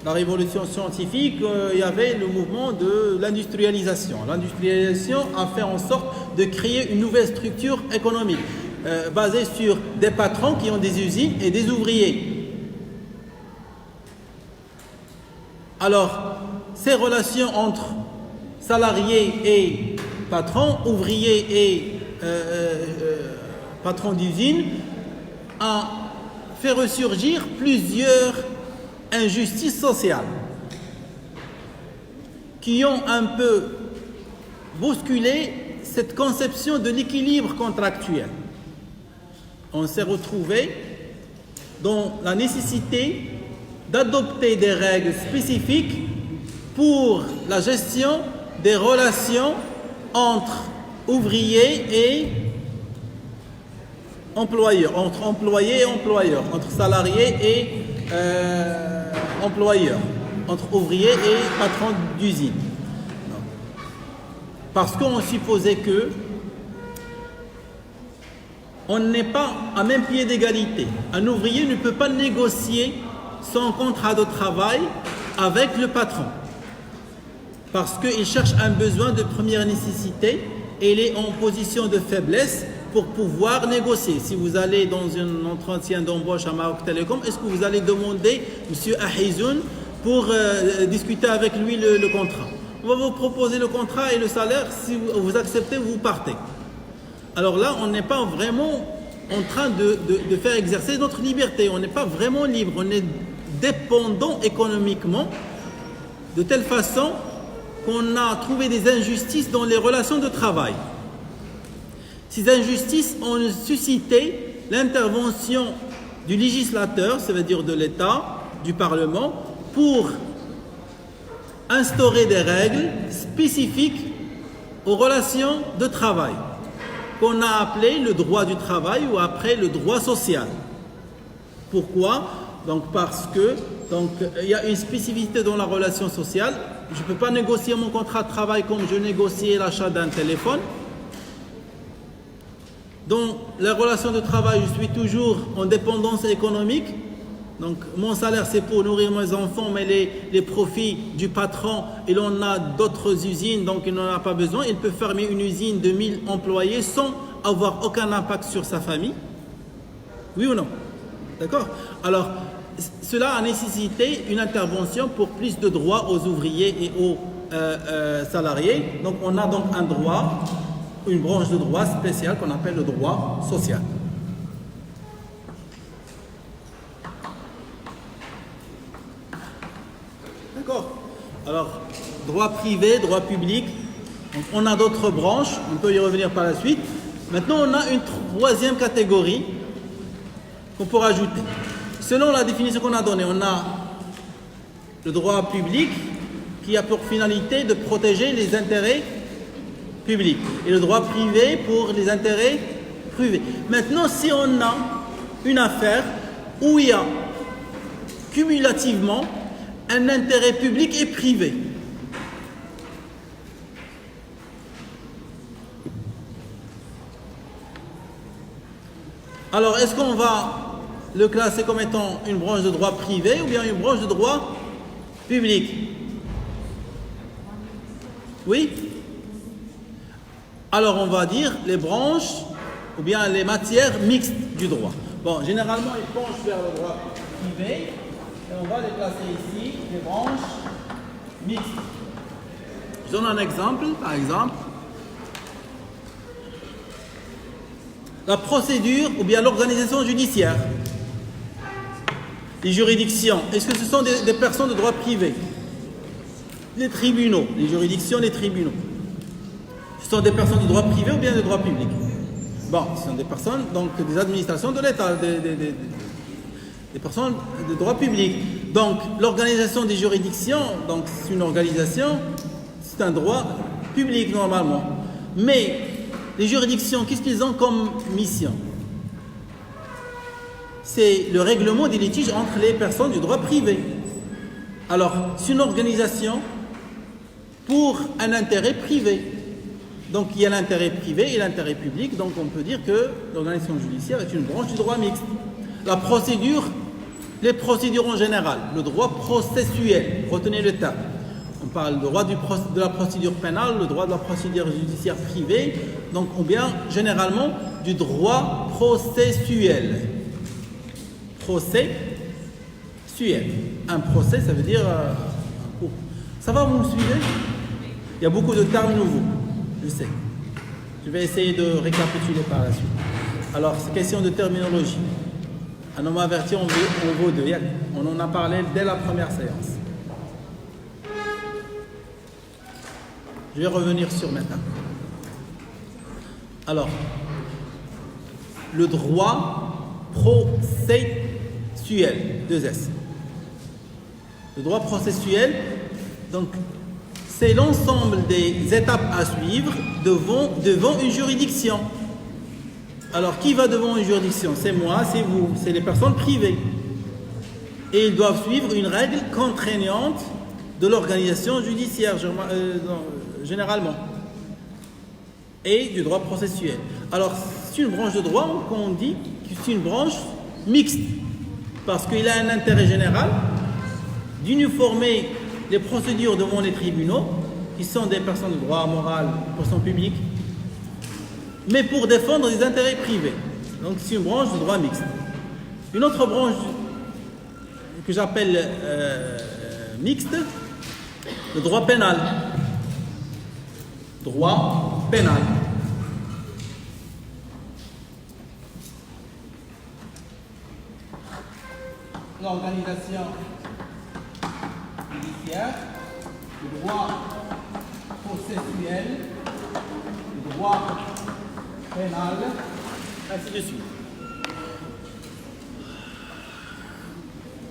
la révolution scientifique, il y avait le mouvement de l'industrialisation. L'industrialisation a fait en sorte de créer une nouvelle structure économique basée sur des patrons qui ont des usines et des ouvriers. Alors, ces relations entre salariés et patrons, ouvriers et patrons d'usines a fait ressurgir plusieurs injustices sociales qui ont un peu bousculé cette conception de l'équilibre contractuel. On s'est retrouvé dans la nécessité d'adopter des règles spécifiques pour la gestion des relations entre ouvriers et employeurs, entre employés et employeurs, entre salariés et employeurs, entre ouvriers et patrons d'usine. Parce qu'on supposait que on n'est pas à même pied d'égalité. Un ouvrier ne peut pas négocier son contrat de travail avec le patron. Parce qu'il cherche un besoin de première nécessité et il est en position de faiblesse pour pouvoir négocier. Si vous allez dans un entretien d'embauche à Maroc Télécom, est-ce que vous allez demander M. Ahizoun pour discuter avec lui le contrat? On va vous proposer le contrat et le salaire. Si vous acceptez, vous partez. Alors là, on n'est pas vraiment en train de faire exercer notre liberté. On n'est pas vraiment libre. On est dépendant économiquement de telle façon qu'on a trouvé des injustices dans les relations de travail. Ces injustices ont suscité l'intervention du législateur, ça veut dire de l'État, du Parlement, pour instaurer des règles spécifiques aux relations de travail. qu'on a appelé le droit du travail ou après le droit social. Pourquoi? Donc parce que il y a une spécificité dans la relation sociale. Je ne peux pas négocier mon contrat de travail comme je négociais l'achat d'un téléphone. Dans la relation de travail, je suis toujours en dépendance économique. Donc mon salaire c'est pour nourrir mes enfants, mais les profits du patron, il en a d'autres usines, donc il n'en a pas besoin. Il peut fermer une usine de 1000 employés sans avoir aucun impact sur sa famille. Oui ou non? D'accord? Alors, cela a nécessité une intervention pour plus de droits aux ouvriers et aux salariés. Donc on a donc un droit, une branche de droit spéciale qu'on appelle le droit social. D'accord? Alors, droit privé, droit public, donc on a d'autres branches, on peut y revenir par la suite. Maintenant, on a une troisième catégorie qu'on peut rajouter. Selon la définition qu'on a donnée, on a le droit public qui a pour finalité de protéger les intérêts publics et le droit privé pour les intérêts privés. Maintenant, si on a une affaire où il y a cumulativement un intérêt public et privé, alors est-ce qu'on va le classer comme étant une branche de droit privé ou bien une branche de droit public? Oui? Alors on va dire les branches ou bien les matières mixtes du droit. Bon, généralement ils penchent vers le droit privé et on va les placer ici, les branches mixtes. Je donne un exemple, par exemple. La procédure ou bien l'organisation judiciaire. Les juridictions, est-ce que ce sont des personnes de droit privé? Les tribunaux, les juridictions, les tribunaux. Ce sont des personnes de droit privé ou bien de droit public? Bon, ce sont des personnes, donc des administrations de l'État, des personnes de droit public. Donc, l'organisation des juridictions, donc c'est une organisation, c'est un droit public normalement. Mais les juridictions, qu'est-ce qu'ils ont comme mission? C'est le règlement des litiges entre les personnes du droit privé. Alors, c'est une organisation pour un intérêt privé. Donc, il y a l'intérêt privé et l'intérêt public. Donc, on peut dire que l'organisation judiciaire est une branche du droit mixte. La procédure, les procédures en général, le droit processuel, retenez le terme. On parle du droit de la procédure pénale, le droit de la procédure judiciaire privée, donc ou bien généralement du droit processuel. Processuel. Un procès, ça veut dire un cours. Ça va, vous me suivez? Il y a beaucoup de termes nouveaux, je sais. Je vais essayer de récapituler par la suite. Alors, c'est question de terminologie. Un homme averti, on vaut deux. On en a parlé dès la première séance. Je vais revenir sur maintenant. Alors, le droit processuel, 2 S. Le droit processuel, donc, c'est l'ensemble des étapes à suivre devant une juridiction. Alors, qui va devant une juridiction? C'est moi, c'est vous, c'est les personnes privées. Et ils doivent suivre une règle contraignante de l'organisation judiciaire, généralement. Et du droit processuel. Alors, c'est une branche de droit qu'on dit que c'est une branche mixte. Parce qu'il a un intérêt général d'uniformer les procédures devant les tribunaux, qui sont des personnes de droit moral, personnes publiques, mais pour défendre des intérêts privés. Donc c'est une branche de droit mixte. Une autre branche que j'appelle mixte, le droit pénal. Droit pénal. L'organisation judiciaire, le droit processuel, le droit pénal, ainsi de suite.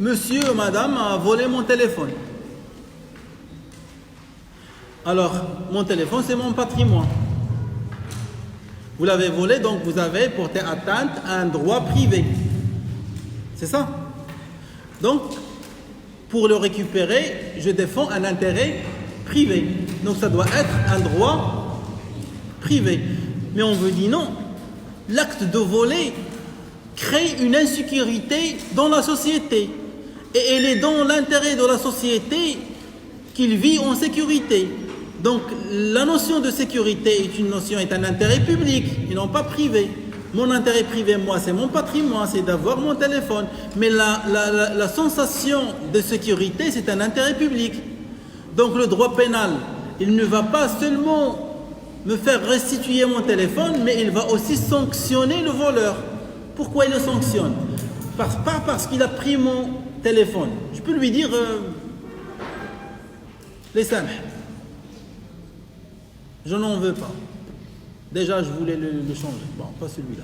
Monsieur ou madame a volé mon téléphone. Alors, mon téléphone, c'est mon patrimoine. Vous l'avez volé, donc vous avez porté atteinte à un droit privé. C'est ça. Donc, pour le récupérer, je défends un intérêt privé. Donc ça doit être un droit privé. Mais on veut dire non. L'acte de voler crée une insécurité dans la société. Et elle est dans l'intérêt de la société qu'il vit en sécurité. Donc la notion de sécurité est un intérêt public et non pas privé. Mon intérêt privé, moi, c'est mon patrimoine, c'est d'avoir mon téléphone. Mais la sensation de sécurité, c'est un intérêt public. Donc le droit pénal, il ne va pas seulement me faire restituer mon téléphone, mais il va aussi sanctionner le voleur. Pourquoi il le sanctionne? Pas parce qu'il a pris mon téléphone. Je peux lui dire les samh. Je n'en veux pas. Déjà, je voulais le changer. Bon, pas celui-là.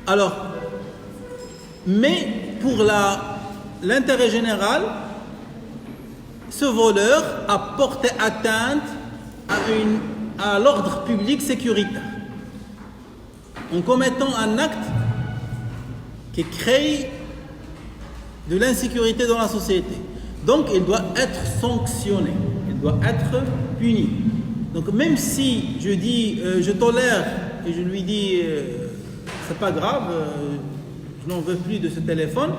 Alors, mais pour l'intérêt général, ce voleur a porté atteinte à l'ordre public sécuritaire en commettant un acte qui crée de l'insécurité dans la société. Donc, il doit être sanctionné, il doit être puni. Donc, même si je dis, je tolère et je lui dis, c'est pas grave, je n'en veux plus de ce téléphone,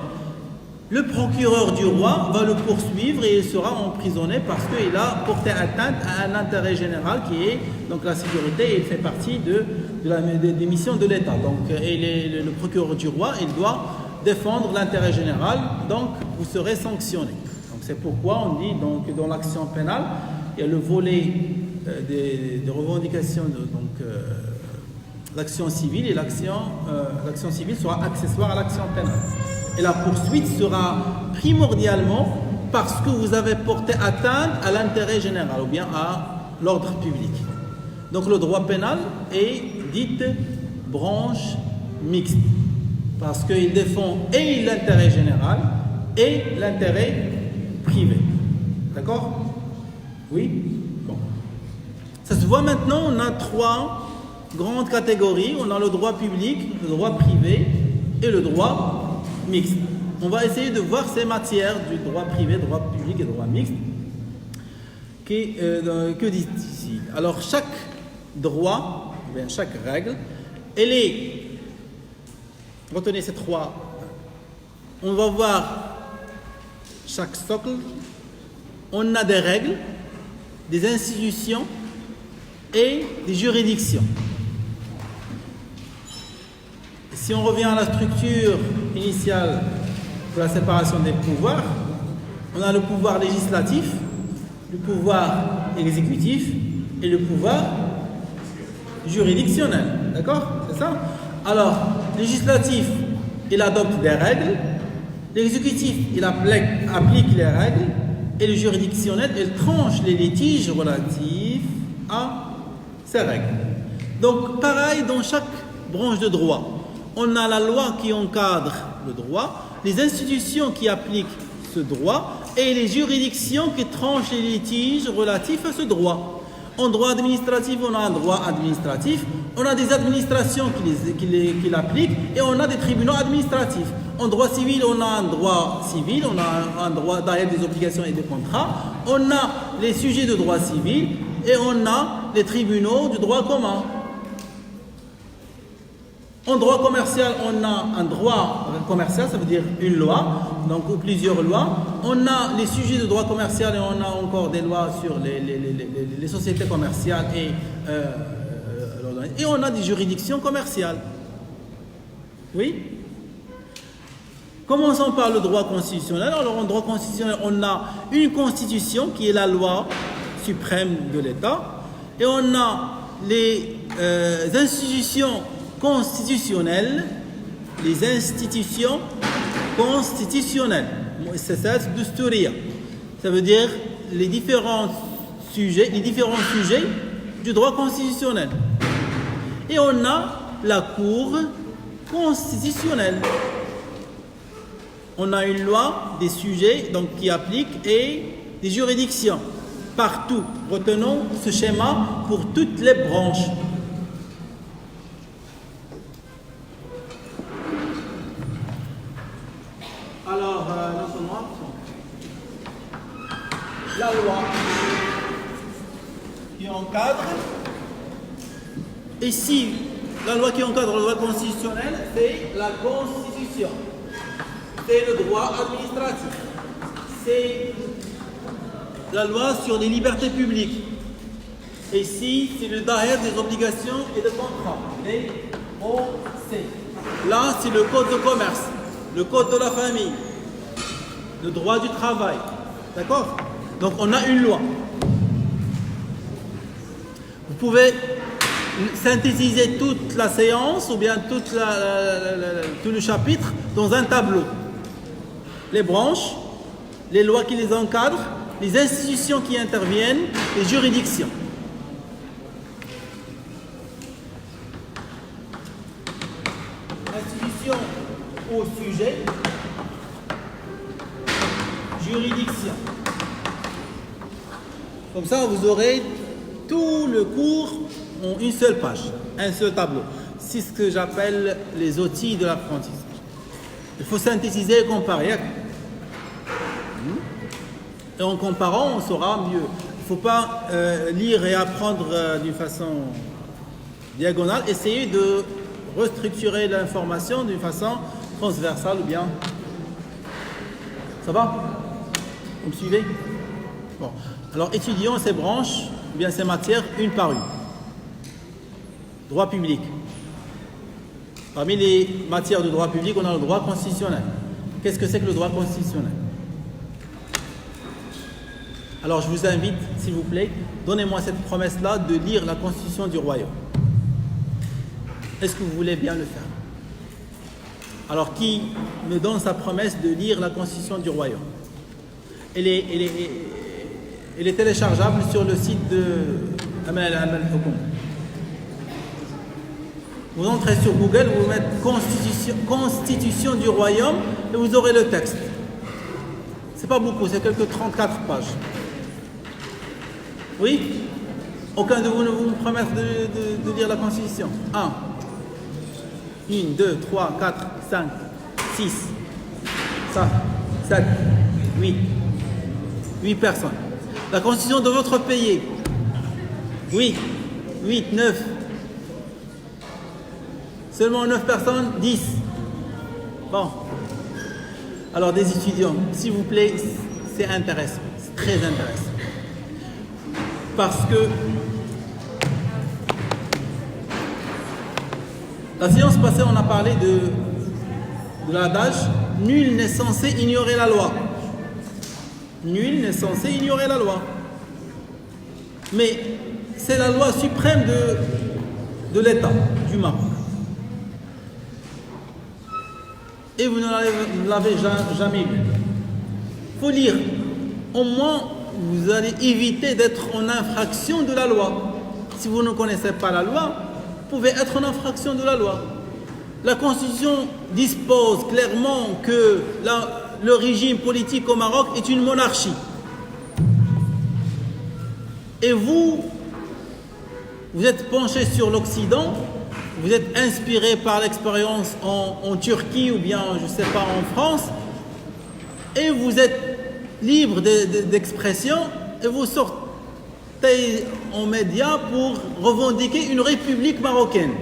le procureur du roi va le poursuivre et il sera emprisonné parce qu'il a porté atteinte à un intérêt général qui est donc la sécurité et il fait partie des missions de l'État. Donc, le procureur du roi, il doit défendre l'intérêt général, donc vous serez sanctionné. Donc, c'est pourquoi on dit donc, dans l'action pénale, il y a le volet des revendications de l'action civile et l'action civile sera accessoire à l'action pénale. Et la poursuite sera primordialement parce que vous avez porté atteinte à l'intérêt général ou bien à l'ordre public. Donc le droit pénal est dite branche mixte parce qu'il défend et l'intérêt général et l'intérêt privé. D'accord? Oui? Bon. Ça se voit maintenant, on a trois grandes catégories. On a le droit public, le droit privé et le droit mixte. On va essayer de voir ces matières du droit privé, droit public et droit mixte. Que dit ici? Alors chaque droit, bien chaque règle, elle est, retenez ces trois, on va voir chaque socle, on a des règles, des institutions et des juridictions. Si on revient à la structure initiale de la séparation des pouvoirs, on a le pouvoir législatif, le pouvoir exécutif et le pouvoir juridictionnel. D'accord? C'est ça? Alors, législatif, il adopte des règles, l'exécutif, il applique les règles, et le juridictionnel, il tranche les litiges relatifs à ces règles. Donc, pareil dans chaque branche de droit. On a la loi qui encadre le droit, les institutions qui appliquent ce droit et les juridictions qui tranchent les litiges relatifs à ce droit. En droit administratif, on a un droit administratif, on a des administrations qui l'appliquent et on a des tribunaux administratifs. En droit civil, on a un droit civil, on a un droit derrière des obligations et des contrats, on a les sujets de droit civil et on a les tribunaux du droit commun. En droit commercial, on a un droit commercial, ça veut dire une loi, donc ou plusieurs lois. On a les sujets de droit commercial et on a encore des lois sur les sociétés commerciales et on a des juridictions commerciales. Oui? Commençons par le droit constitutionnel. Alors en droit constitutionnel, on a une constitution qui est la loi suprême de l'État et on a les institutions constitutionnelles, les institutions constitutionnelles. Ça veut dire les différents sujets du droit constitutionnel. Et on a la Cour constitutionnelle. On a une loi, des sujets donc, qui appliquent et des juridictions. Partout, retenons ce schéma pour toutes les branches. la loi qui encadre. Ici, la loi qui encadre la loi constitutionnelle, c'est la Constitution. C'est le droit administratif. C'est la loi sur les libertés publiques. Ici, c'est le Daher des obligations et de contrats, les OC. Là, c'est le code de commerce, le code de la famille, le droit du travail. D'accord? Donc, on a une loi. Vous pouvez synthétiser toute la séance ou bien tout le chapitre dans un tableau. Les branches, les lois qui les encadrent, les institutions qui interviennent, les juridictions. Institution au sujet, juridiction. Comme ça, vous aurez tout le cours en une seule page, un seul tableau. C'est ce que j'appelle les outils de l'apprentissage. Il faut synthétiser et comparer. Et en comparant, on saura mieux. Il ne faut pas lire et apprendre d'une façon diagonale. Essayez de restructurer l'information d'une façon transversale ou bien. Ça va? Vous me suivez? Bon. Alors, étudions ces branches ou bien ces matières une par une. Droit public. Parmi les matières de droit public, on a le droit constitutionnel. Qu'est-ce que c'est que le droit constitutionnel? Alors, je vous invite, s'il vous plaît, donnez-moi cette promesse-là de lire la Constitution du Royaume. Est-ce que vous voulez bien le faire? Alors, qui me donne sa promesse de lire la Constitution du Royaume? Elle est téléchargeable sur le site de Amal al-Hukum. Vous entrez sur Google, vous mettez Constitution du Royaume et vous aurez le texte. C'est pas beaucoup, c'est quelques 34 pages. Oui? Aucun de vous ne vous promet de lire la Constitution? 1, 2, 3, 4, 5, 6, 7, 8. 8 personnes. La Constitution de votre pays? Oui. 8, 9. Seulement 9 personnes? 10. Bon. Alors des étudiants, s'il vous plaît, c'est intéressant. C'est très intéressant. Parce que la séance passée, on a parlé de l'adage « Nul n'est censé ignorer la loi ». Nul n'est censé ignorer la loi. Mais c'est la loi suprême de l'État, du Maroc. Et vous ne l'avez jamais lu. Il faut lire. Au moins, vous allez éviter d'être en infraction de la loi. Si vous ne connaissez pas la loi, vous pouvez être en infraction de la loi. La Constitution dispose clairement que le régime politique au Maroc est une monarchie. Et vous êtes penché sur l'Occident, vous êtes inspiré par l'expérience en Turquie ou bien, je ne sais pas, en France, et vous êtes libre d'expression et vous sortez en médias pour revendiquer une république marocaine.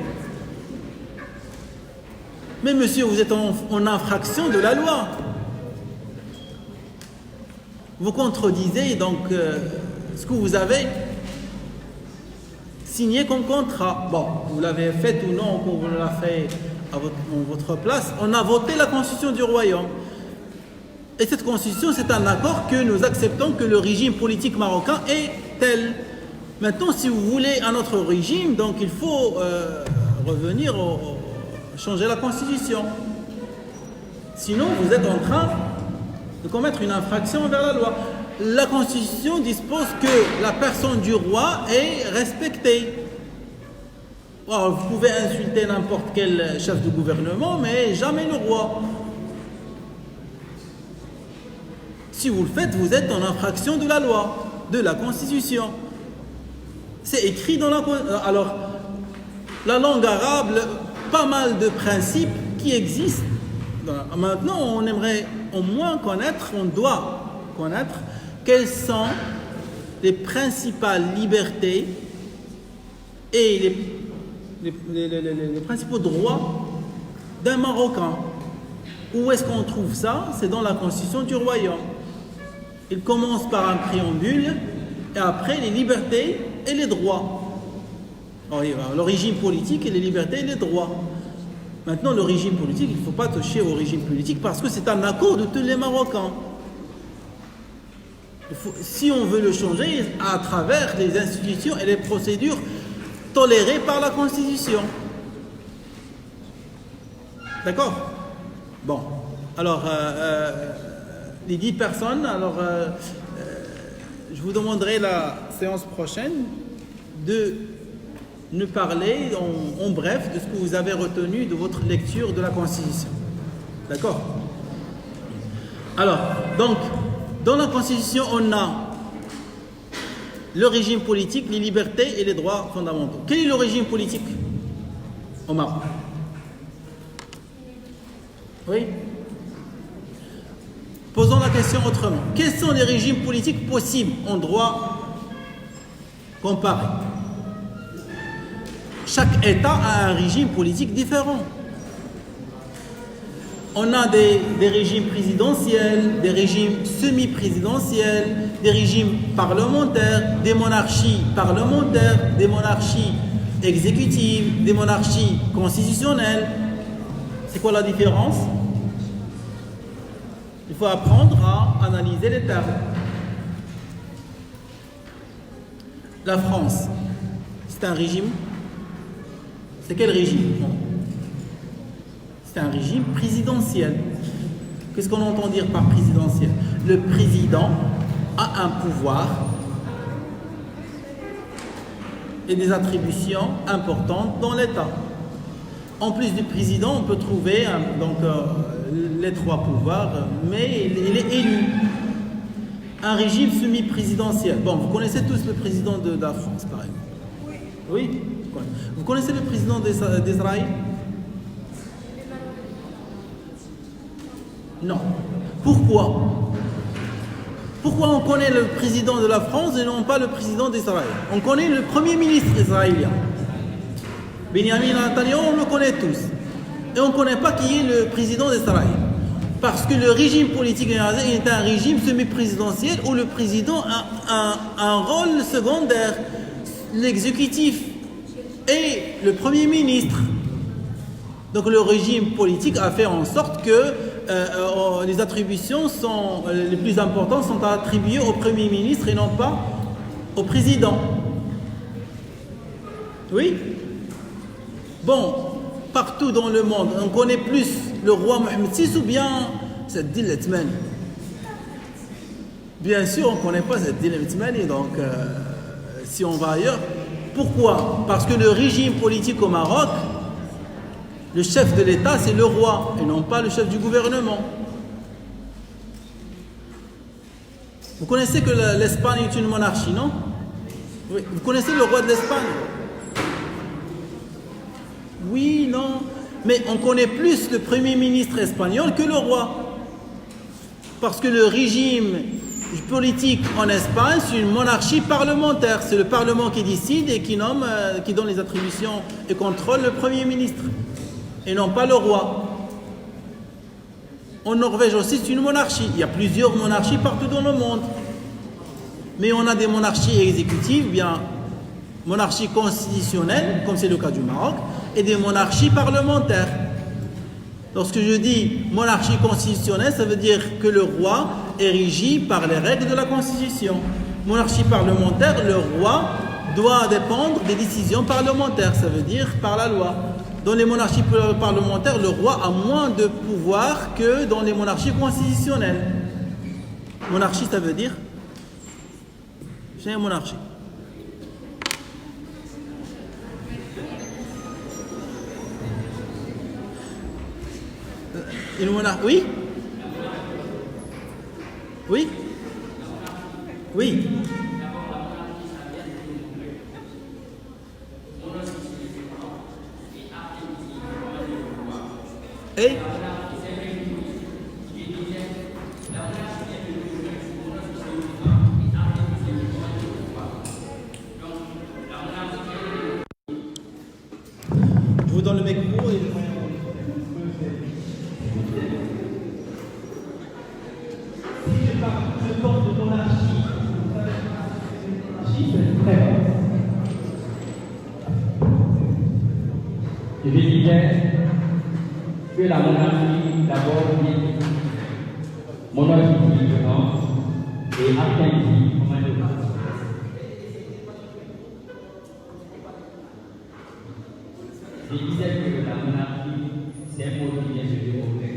Mais monsieur, vous êtes en infraction de la loi. Vous contredisez donc ce que vous avez signé comme contrat. Bon, vous l'avez fait ou non, ou vous l'avez fait en votre place. On a voté la Constitution du Royaume. Et cette Constitution, c'est un accord que nous acceptons que le régime politique marocain est tel. Maintenant, si vous voulez un autre régime, donc il faut revenir changer la Constitution. Sinon, vous êtes en train de commettre une infraction envers la loi. La Constitution dispose que la personne du roi est respectée. Alors, vous pouvez insulter n'importe quel chef de gouvernement, mais jamais le roi. Si vous le faites, vous êtes en infraction de la loi, de la Constitution. C'est écrit dans la Constitution. Alors, la langue arabe, pas mal de principes qui existent. Maintenant, on aimerait au moins connaître, on doit connaître quels sont les principales libertés et les principaux droits d'un Marocain. Où est-ce qu'on trouve ça? C'est dans la constitution du royaume. Il commence par un préambule et après les libertés et les droits. Le régime politique et les libertés et les droits. Maintenant, le régime politique, il ne faut pas toucher au régime politique parce que c'est un accord de tous les Marocains. Si on veut le changer, à travers les institutions et les procédures tolérées par la Constitution. D'accord? Bon. Alors, les 10 personnes, je vous demanderai la séance prochaine de nous parler en bref de ce que vous avez retenu de votre lecture de la Constitution. D'accord? Alors, donc, dans la Constitution, on a le régime politique, les libertés et les droits fondamentaux. Quel est le régime politique au Maroc? Oui? Posons la question autrement. Quels sont les régimes politiques possibles en droit comparé? Chaque État a un régime politique différent. On a des régimes présidentiels, des régimes semi-présidentiels, des régimes parlementaires, des monarchies parlementaires, des monarchies exécutives, des monarchies constitutionnelles. C'est quoi la différence? Il faut apprendre à analyser les termes. La France, c'est un régime. C'est quel régime? C'est un régime présidentiel. Qu'est-ce qu'on entend dire par présidentiel? Le président a un pouvoir et des attributions importantes dans l'État. En plus du président, on peut trouver les 3 pouvoirs, mais il est élu. Un régime semi-présidentiel. Bon, vous connaissez tous le président de la France, par exemple. Oui. Vous connaissez le président d'Israël? Non. Pourquoi? Pourquoi on connaît le président de la France et non pas le président d'Israël? On connaît le premier ministre israélien. Benjamin Netanyahu, on le connaît tous. Et on ne connaît pas qui est le président d'Israël. Parce que le régime politique est un régime semi-présidentiel où le président a un rôle secondaire. L'exécutif et le premier ministre. Donc le régime politique a fait en sorte que les attributions les plus importantes sont attribuées au premier ministre et non pas au président. Oui? Bon, partout dans le monde, on connaît plus le roi Mohamed VI ou bien Saddin al-Thmani. Bien sûr, on ne connaît pas Saddin al-Thmani, donc si on va ailleurs. Pourquoi? Parce que le régime politique au Maroc, le chef de l'État, c'est le roi et non pas le chef du gouvernement. Vous connaissez que l'Espagne est une monarchie, non? Oui. Vous connaissez le roi de l'Espagne? Oui, non. Mais on connaît plus le premier ministre espagnol que le roi. Parce que le régime politique en Espagne, c'est une monarchie parlementaire. C'est le Parlement qui décide et qui donne les attributions et contrôle le Premier ministre. Et non pas le roi. En Norvège aussi, c'est une monarchie. Il y a plusieurs monarchies partout dans le monde. Mais on a des monarchies exécutives, bien monarchies constitutionnelles, comme c'est le cas du Maroc, et des monarchies parlementaires. Lorsque je dis monarchie constitutionnelle, ça veut dire que le roi est régi par les règles de la Constitution. Monarchie parlementaire, le roi doit dépendre des décisions parlementaires, ça veut dire par la loi. Dans les monarchies parlementaires, le roi a moins de pouvoir que dans les monarchies constitutionnelles. Monarchie, ça veut dire? C'est une monarchie. Une monarchie, oui? Oui? Oui. Et vous donne le micro et je parle de monarchie. C'est très bon. Je disais que la monarchie, d'abord, est monarchie différente et archétype. Je disais que la monarchie, c'est un mot qui vient de développer.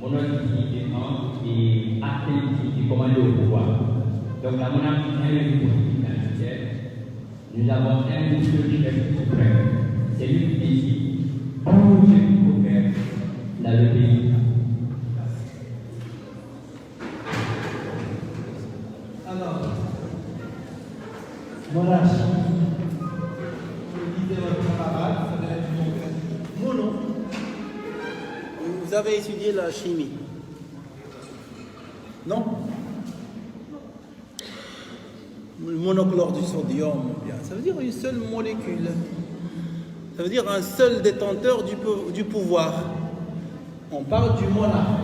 Monarchie différente et archétype du commando au pouvoir. Donc la monarchie est un politique militaire. Nous avons un seul chef suprême. C'est lui qui décide tout ce qu'il faut faire dans le pays. Alors, monarchie, vous lisez votre camarade, ça va être donc mono. Vous avez étudié la chimie? Non? Le monochlore du sodium, bien. Ça veut dire une seule molécule. Ça veut dire un seul détenteur du pouvoir. On parle du monarque.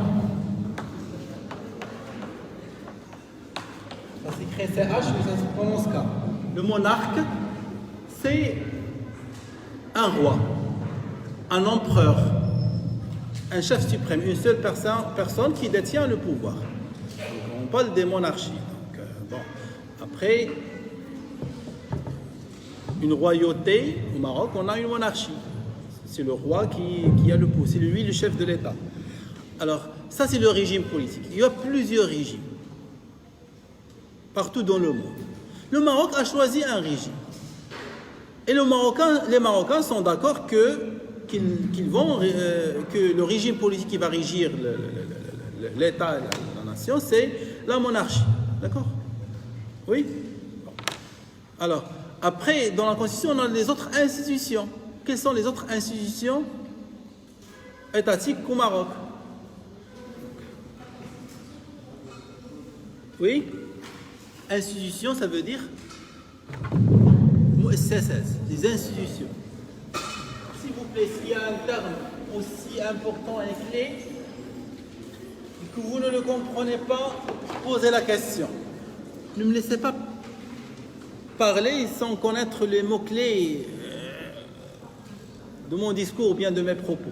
Ça s'écrit CH, mais ça se prononce K. Le monarque, c'est un roi, un empereur, un chef suprême, une seule personne qui détient le pouvoir. Donc, on parle des monarchies. Donc, bon. Après, une royauté, au Maroc, on a une monarchie. C'est le roi qui a le pouvoir, c'est lui le chef de l'État. Alors, ça c'est le régime politique. Il y a plusieurs régimes, partout dans le monde. Le Maroc a choisi un régime. Et les Marocains sont d'accord que le régime politique qui va régir l'État et la nation, c'est la monarchie. D'accord? Oui? Alors, après, dans la Constitution, on a les autres institutions. Quelles sont les autres institutions étatiques au Maroc? Oui? Institutions, ça veut dire des institutions. S'il vous plaît, s'il y a un terme aussi important et clé et que vous ne le comprenez pas, posez la question. Ne me laissez pas parler sans connaître les mots-clés de mon discours ou bien de mes propos.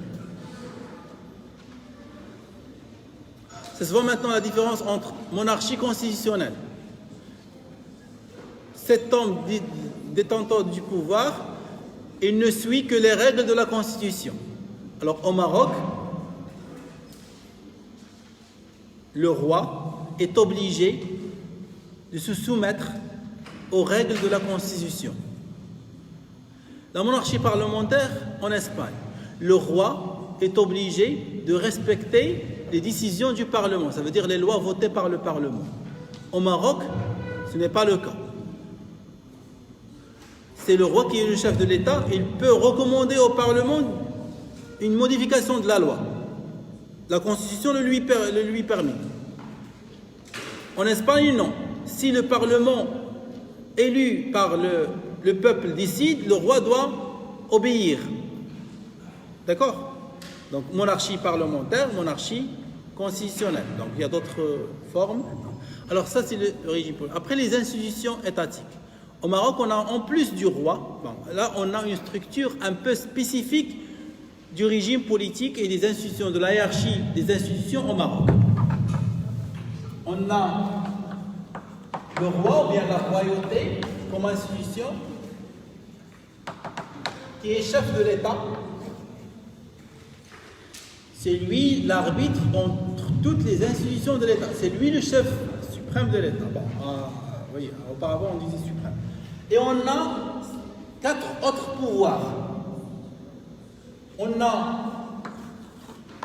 Ça se voit maintenant la différence entre monarchie constitutionnelle. Cet homme détenteur du pouvoir, il ne suit que les règles de la Constitution. Alors au Maroc, le roi est obligé de se soumettre aux règles de la Constitution. La monarchie parlementaire en Espagne, le roi est obligé de respecter les décisions du Parlement, ça veut dire les lois votées par le Parlement. Au Maroc, ce n'est pas le cas. C'est le roi qui est le chef de l'État, il peut recommander au Parlement une modification de la loi. La Constitution le lui permet. En Espagne, non. Si le Parlement élu par le peuple décide, le roi doit obéir. D'accord? Donc monarchie parlementaire, monarchie constitutionnelle. Donc il y a d'autres formes. Alors ça c'est le régime politique. Après les institutions étatiques. Au Maroc, on a en plus du roi, là on a une structure un peu spécifique du régime politique et des institutions, de la hiérarchie des institutions au Maroc. On a le roi ou bien la royauté comme institution qui est chef de l'État. C'est lui l'arbitre entre toutes les institutions de l'État. C'est lui le chef suprême de l'État. Bon, oui, auparavant on disait suprême. Et on a 4 autres pouvoirs. On a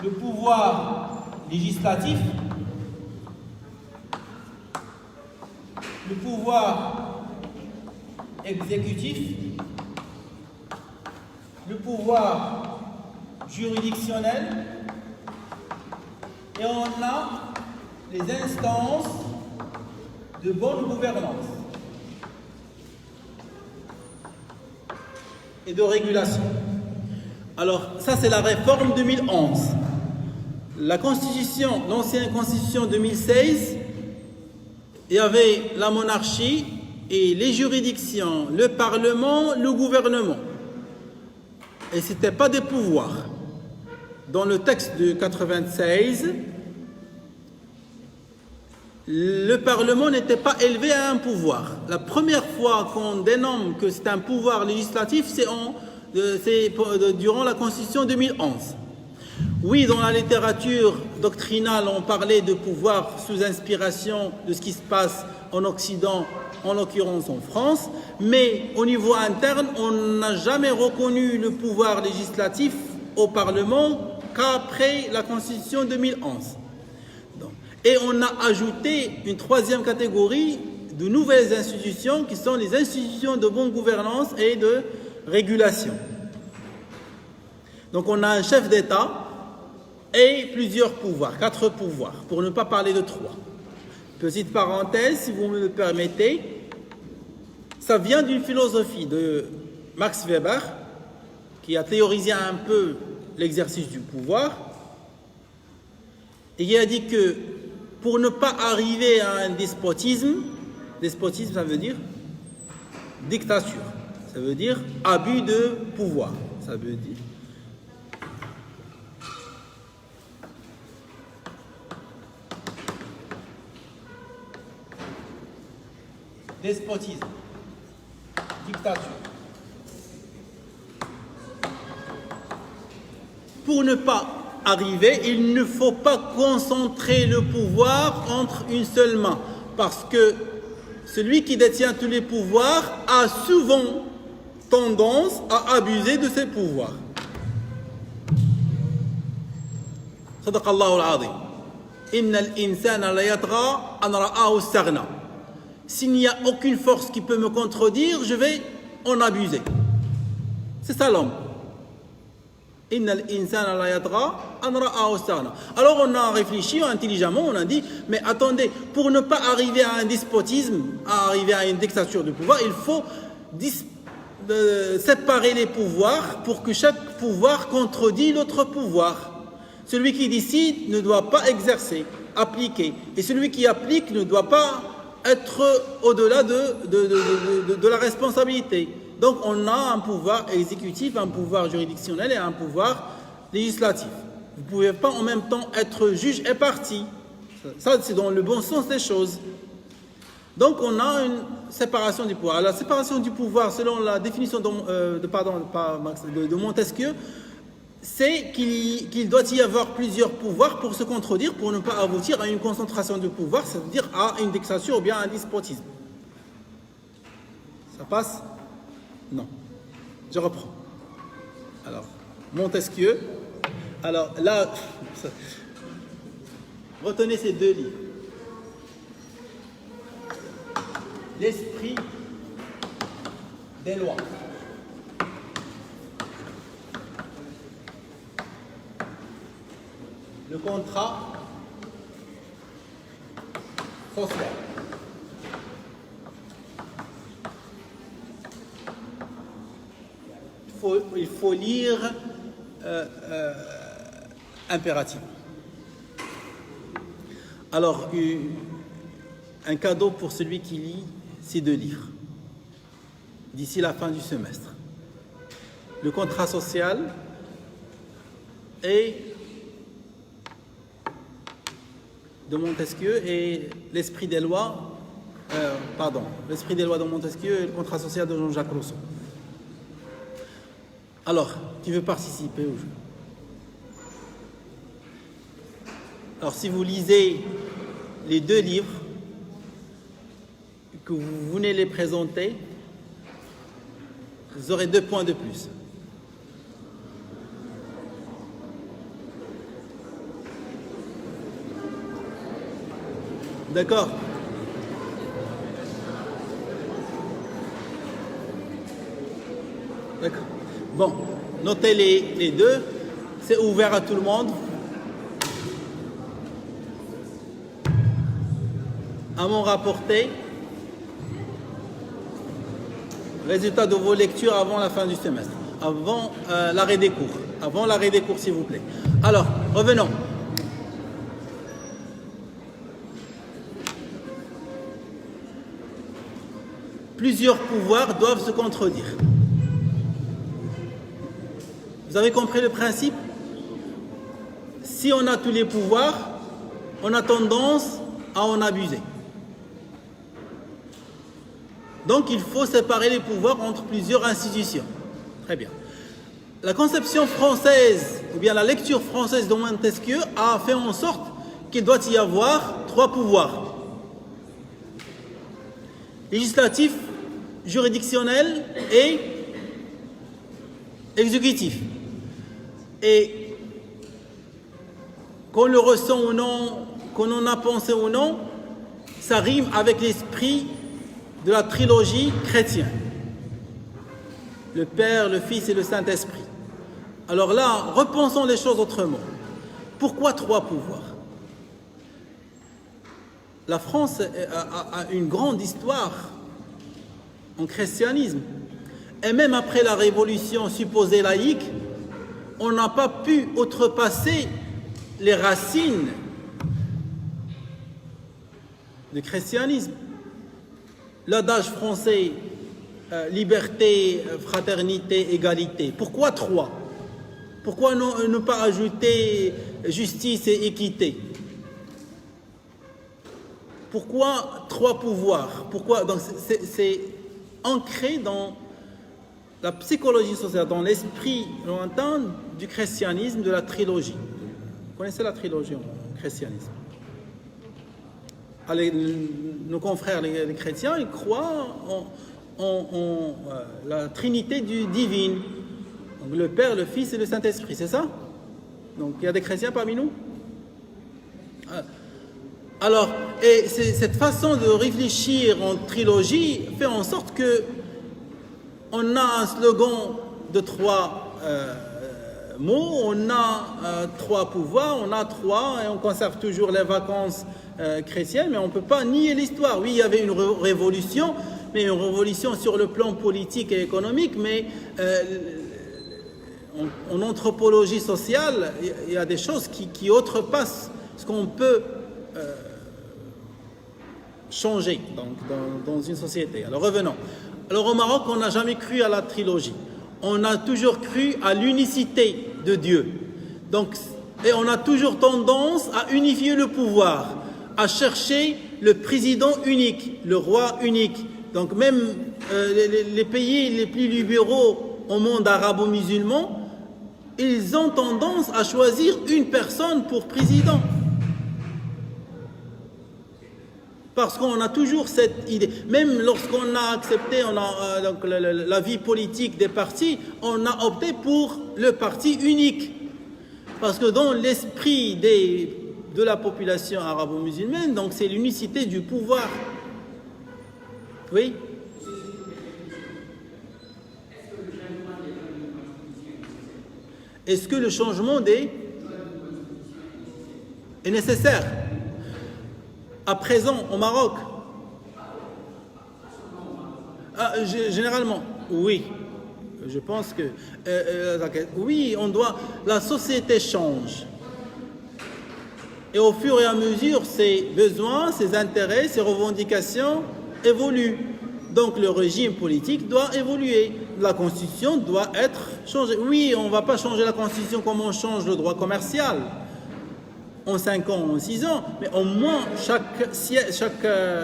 le pouvoir législatif, le pouvoir exécutif, le pouvoir juridictionnel et on a les instances de bonne gouvernance et de régulation. Alors, ça c'est la réforme 2011. La constitution, l'ancienne constitution 2016, il y avait la monarchie et les juridictions, le parlement, le gouvernement. Et ce n'était pas des pouvoirs. Dans le texte de 96, le parlement n'était pas élevé à un pouvoir. La première fois qu'on dénomme que c'est un pouvoir législatif, c'est durant la constitution 2011. Oui, dans la littérature doctrinale, on parlait de pouvoir sous inspiration de ce qui se passe en Occident, en l'occurrence en France, mais au niveau interne, on n'a jamais reconnu le pouvoir législatif au Parlement qu'après la Constitution 2011. Et on a ajouté une troisième catégorie de nouvelles institutions qui sont les institutions de bonne gouvernance et de régulation. Donc on a un chef d'État et plusieurs pouvoirs, 4 pouvoirs, pour ne pas parler de 3. Petite parenthèse, si vous me le permettez, ça vient d'une philosophie de Max Weber, qui a théorisé un peu l'exercice du pouvoir, et qui a dit que pour ne pas arriver à un despotisme ça veut dire dictature, ça veut dire abus de pouvoir, ça veut dire despotisme, dictature. Pour ne pas arriver, il ne faut pas concentrer le pouvoir entre une seule main, parce que celui qui détient tous les pouvoirs a souvent tendance à abuser de ses pouvoirs. Sadaqallahu al-azim. Inna al-insana la yatgha an ra'ahu istaghna. S'il n'y a aucune force qui peut me contredire, je vais en abuser. C'est ça l'homme. Alors on a réfléchi intelligemment, on a dit, mais attendez, pour ne pas arriver à un despotisme, à arriver à une dictature de pouvoir, il faut séparer les pouvoirs pour que chaque pouvoir contredit l'autre pouvoir. Celui qui décide ne doit pas exercer, appliquer. Et celui qui applique ne doit pas être au-delà de la responsabilité. Donc on a un pouvoir exécutif, un pouvoir juridictionnel et un pouvoir législatif. Vous ne pouvez pas en même temps être juge et partie. Ça, c'est dans le bon sens des choses. Donc on a une séparation du pouvoir. La séparation du pouvoir, selon la définition de Montesquieu, c'est qu'il doit y avoir plusieurs pouvoirs pour se contredire, pour ne pas aboutir à une concentration de pouvoir, c'est-à-dire à une dictature ou bien à un despotisme. Ça passe ? Non. Je reprends. Alors, Montesquieu. Alors là, retenez ces 2 livres. L'esprit des lois. Le contrat social. Il faut lire impérativement. Alors, un cadeau pour celui qui lit ces 2 livres d'ici la fin du semestre. Le contrat social et de Montesquieu et l'esprit des lois, l'esprit des lois de Montesquieu et le contrat social de Jean-Jacques Rousseau. Alors, qui veut participer au jeu? Alors, si vous lisez les 2 livres, que vous venez les présenter, vous aurez 2 points de plus. D'accord? D'accord. Bon, notez les 2. C'est ouvert à tout le monde. À mon rapporté. Résultat de vos lectures avant la fin du semestre, avant l'arrêt des cours. Avant l'arrêt des cours, s'il vous plaît. Alors, revenons. Plusieurs pouvoirs doivent se contredire. Vous avez compris le principe? Si on a tous les pouvoirs, on a tendance à en abuser. Donc il faut séparer les pouvoirs entre plusieurs institutions. Très bien. La conception française, ou bien la lecture française de Montesquieu a fait en sorte qu'il doit y avoir 3 pouvoirs. Législatif, juridictionnel et exécutif. Et qu'on le ressent ou non, qu'on en a pensé ou non, ça rime avec l'esprit de la trilogie chrétienne. Le Père, le Fils et le Saint-Esprit. Alors là, repensons les choses autrement. Pourquoi 3 pouvoirs? La France a une grande histoire en christianisme. Et même après la révolution supposée laïque, on n'a pas pu outrepasser les racines du christianisme. L'adage français, liberté, fraternité, égalité. Pourquoi 3? Pourquoi ne pas ajouter justice et équité? Pourquoi 3 pouvoirs? Pourquoi? Donc c'est ancré dans la psychologie sociale, dans l'esprit lointain du christianisme, de la trilogie. Vous connaissez la trilogie en christianisme? Allez, nos confrères les chrétiens, ils croient en la trinité divine. Donc le Père, le Fils et le Saint-Esprit, c'est ça? Donc il y a des chrétiens parmi nous? Alors, et cette façon de réfléchir en trilogie fait en sorte que on a un slogan de 3 mots, on a 3 pouvoirs, on a 3 et on conserve toujours les vacances chrétiennes, mais on ne peut pas nier l'histoire. Oui, il y avait une révolution, mais une révolution sur le plan politique et économique, mais en anthropologie sociale, il y a des choses qui outrepassent ce qu'on peut changer dans une société. Alors revenons. Alors au Maroc, on n'a jamais cru à la trilogie. On a toujours cru à l'unicité de Dieu. Donc, et on a toujours tendance à unifier le pouvoir, à chercher le président unique, le roi unique. Donc même les pays les plus libéraux au monde arabo-musulman, ils ont tendance à choisir une personne pour président. Parce qu'on a toujours cette idée. Même lorsqu'on a accepté donc, la vie politique des partis, on a opté pour le parti unique. Parce que dans l'esprit de la population arabo-musulmane, donc c'est l'unicité du pouvoir. Oui? Est-ce que le changement est nécessaire? À présent, au Maroc, généralement, oui. Je pense que, oui, la société change. Et au fur et à mesure, ses besoins, ses intérêts, ses revendications évoluent. Donc le régime politique doit évoluer. La constitution doit être changée. Oui, on ne va pas changer la constitution comme on change le droit commercial. En 5 ans, en 6 ans, mais au moins chaque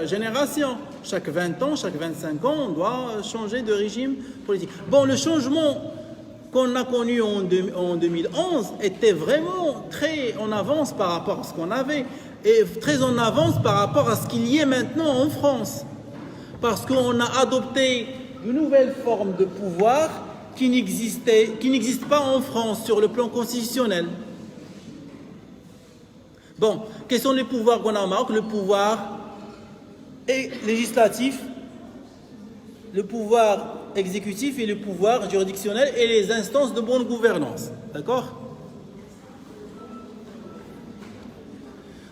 génération, chaque 20 ans, chaque 25 ans, on doit changer de régime politique. Bon, le changement qu'on a connu en 2011 était vraiment très en avance par rapport à ce qu'on avait, et très en avance par rapport à ce qu'il y ait maintenant en France. Parce qu'on a adopté de nouvelles formes de pouvoir qui n'existent pas en France sur le plan constitutionnel. Bon, quels sont les pouvoirs qu'on a au Maroc? Le pouvoir législatif, le pouvoir exécutif et le pouvoir juridictionnel et les instances de bonne gouvernance. D'accord?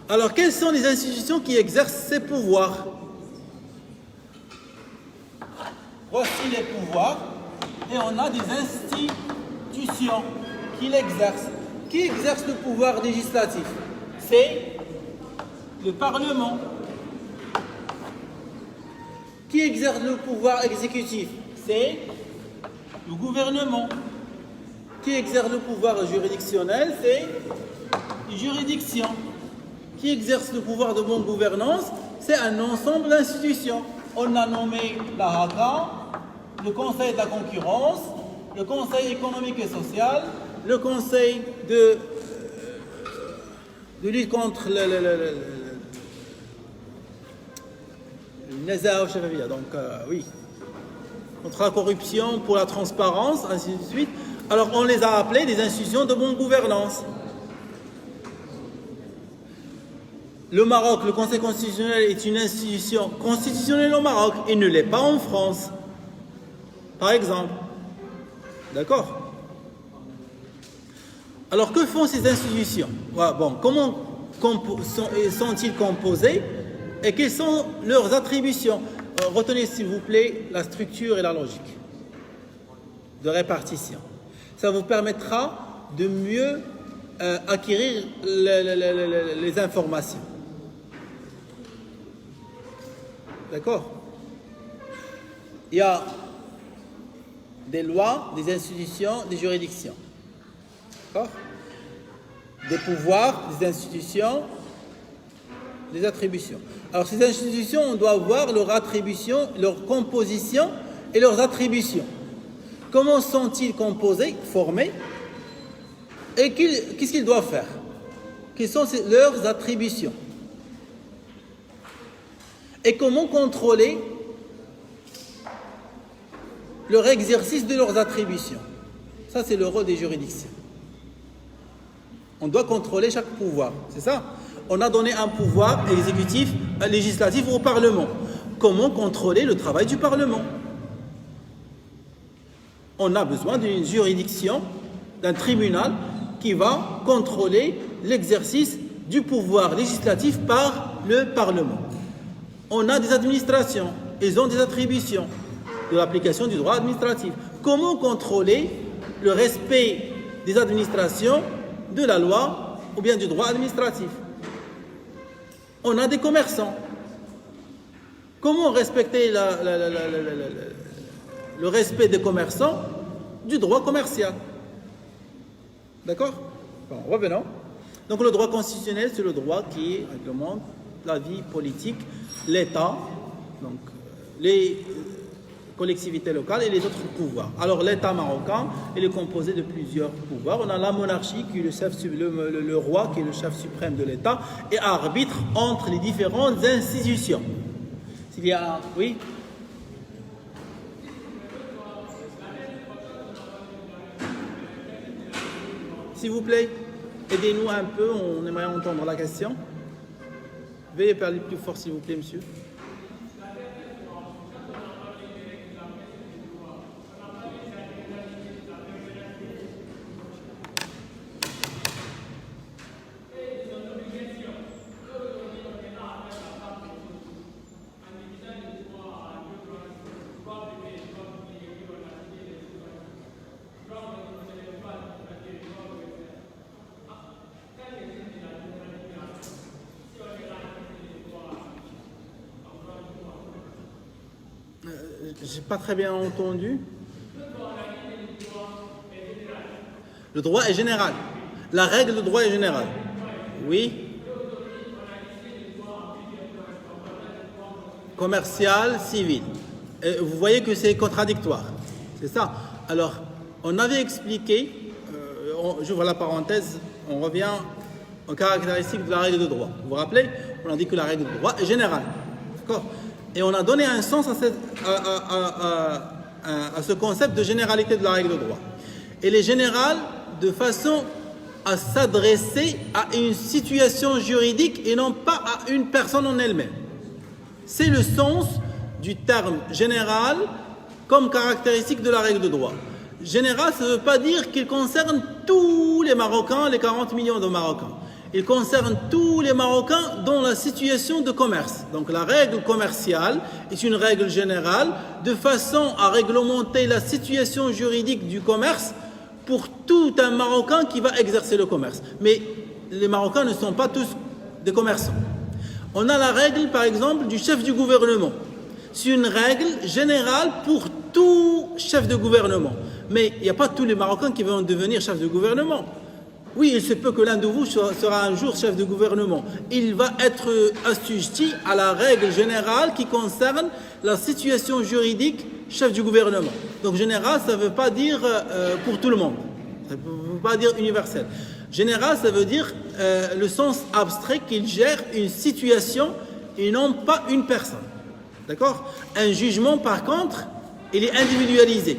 Alors, quelles sont les institutions qui exercent ces pouvoirs? Voici les pouvoirs et on a des institutions qu'il exerce. Qui exerce le pouvoir législatif? C'est le Parlement. Qui exerce le pouvoir exécutif? C'est le gouvernement. Qui exerce le pouvoir juridictionnel? C'est les juridictions. Qui exerce le pouvoir de bonne gouvernance? C'est un ensemble d'institutions. On a nommé la HACA, le Conseil de la concurrence, le Conseil économique et social, le Conseil de lutte contre le donc oui, contre la corruption, pour la transparence, ainsi de suite. Alors on les a appelés des institutions de bonne gouvernance. Le Maroc, le Conseil constitutionnel est une institution constitutionnelle au Maroc et ne l'est pas en France, par exemple. D'accord? Alors que font ces institutions? Bon, comment sont-ils composés et quelles sont leurs attributions? Retenez s'il vous plaît la structure et la logique de répartition. Ça vous permettra de mieux acquérir les informations. D'accord? Il y a des lois, des institutions, des juridictions. D'accord? Des pouvoirs, des institutions, des attributions. Alors ces institutions, on doit voir leur attribution, leur composition et leurs attributions. Comment sont-ils composés, formés? Et qu'est-ce qu'ils doivent faire? Quelles sont leurs attributions? Et comment contrôler leur exercice de leurs attributions? Ça, c'est le rôle des juridictions. On doit contrôler chaque pouvoir, c'est ça? On a donné un pouvoir exécutif, législatif au Parlement. Comment contrôler le travail du Parlement? On a besoin d'une juridiction, d'un tribunal qui va contrôler l'exercice du pouvoir législatif par le Parlement. On a des administrations, elles ont des attributions de l'application du droit administratif. Comment contrôler le respect des administrations de la loi ou bien du droit administratif? On a des commerçants. Comment respecter le respect des commerçants du droit commercial? D'accord? Bon, revenons. Donc le droit constitutionnel, c'est le droit qui réglemente la vie politique, l'État, donc les collectivités locales et les autres pouvoirs. Alors l'État marocain, il est composé de plusieurs pouvoirs. On a la monarchie qui est le roi qui est le chef suprême de l'État et arbitre entre les différentes institutions. S'il y a, oui. S'il vous plaît, aidez-nous un peu, on aimerait entendre la question. Veuillez parler plus fort s'il vous plaît, monsieur. J'ai pas très bien entendu. Le droit est général. La règle de droit est générale. Oui. Commercial, civil. Et vous voyez que c'est contradictoire. C'est ça. Alors, on avait expliqué, j'ouvre la parenthèse, on revient aux caractéristiques de la règle de droit. Vous vous rappelez? On a dit que la règle de droit est générale. D'accord? Et on a donné un sens à ce concept de généralité de la règle de droit. Elle est générale de façon à s'adresser à une situation juridique et non pas à une personne en elle-même. C'est le sens du terme général comme caractéristique de la règle de droit. Général, ça ne veut pas dire qu'il concerne tous les Marocains, les 40 millions de Marocains. Il concerne tous les Marocains dans la situation de commerce. Donc la règle commerciale est une règle générale de façon à réglementer la situation juridique du commerce pour tout un Marocain qui va exercer le commerce. Mais les Marocains ne sont pas tous des commerçants. On a la règle, par exemple, du chef du gouvernement. C'est une règle générale pour tout chef de gouvernement. Mais il n'y a pas tous les Marocains qui vont devenir chef de gouvernement. Oui, il se peut que l'un de vous sera un jour chef de gouvernement. Il va être assujetti à la règle générale qui concerne la situation juridique chef du gouvernement. Donc général, ça ne veut pas dire pour tout le monde. Ça ne veut pas dire universel. Général, ça veut dire le sens abstrait qu'il gère une situation et non pas une personne. D'accord? Un jugement, par contre, il est individualisé.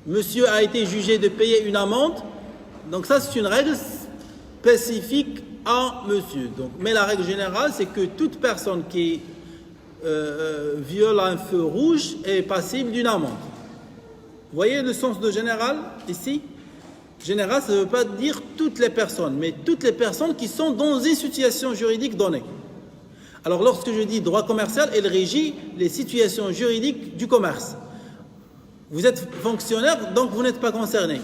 Monsieur a été jugé de payer une amende. Donc ça, c'est une règle spécifique à monsieur. Donc, mais la règle générale, c'est que toute personne qui viole un feu rouge est passible d'une amende. Vous voyez le sens de général ici? Général, ça ne veut pas dire toutes les personnes, mais toutes les personnes qui sont dans une situation juridique donnée. Alors lorsque je dis droit commercial, il régit les situations juridiques du commerce. Vous êtes fonctionnaire, donc vous n'êtes pas concerné.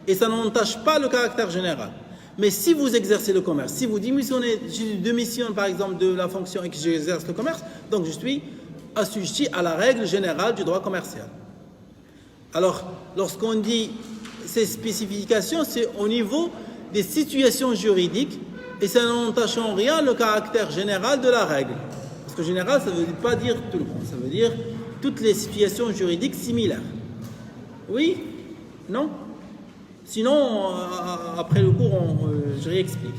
Et ça n'entache pas le caractère général. Mais si vous exercez le commerce, si vous démissionnez, je démissionne par exemple de la fonction et que j'exerce le commerce, donc je suis assujetti à la règle générale du droit commercial. Alors, lorsqu'on dit ces spécifications, c'est au niveau des situations juridiques et ça n'entache en rien le caractère général de la règle. Parce que général, ça ne veut pas dire tout le monde, ça veut dire toutes les situations juridiques similaires. Oui? Non? Sinon, après le cours, je réexplique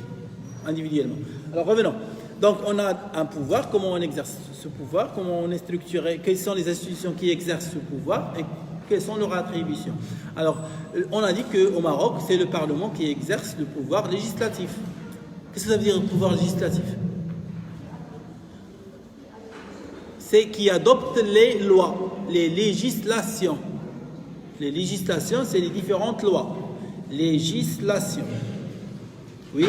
individuellement. Alors revenons. Donc on a un pouvoir, comment on exerce ce pouvoir, comment on est structuré, quelles sont les institutions qui exercent ce pouvoir et quelles sont leurs attributions. Alors on a dit qu'au Maroc, c'est le Parlement qui exerce le pouvoir législatif. Qu'est-ce que ça veut dire le pouvoir législatif? C'est qui adopte les lois, les législations. Les législations, c'est les différentes lois. Législation. Oui,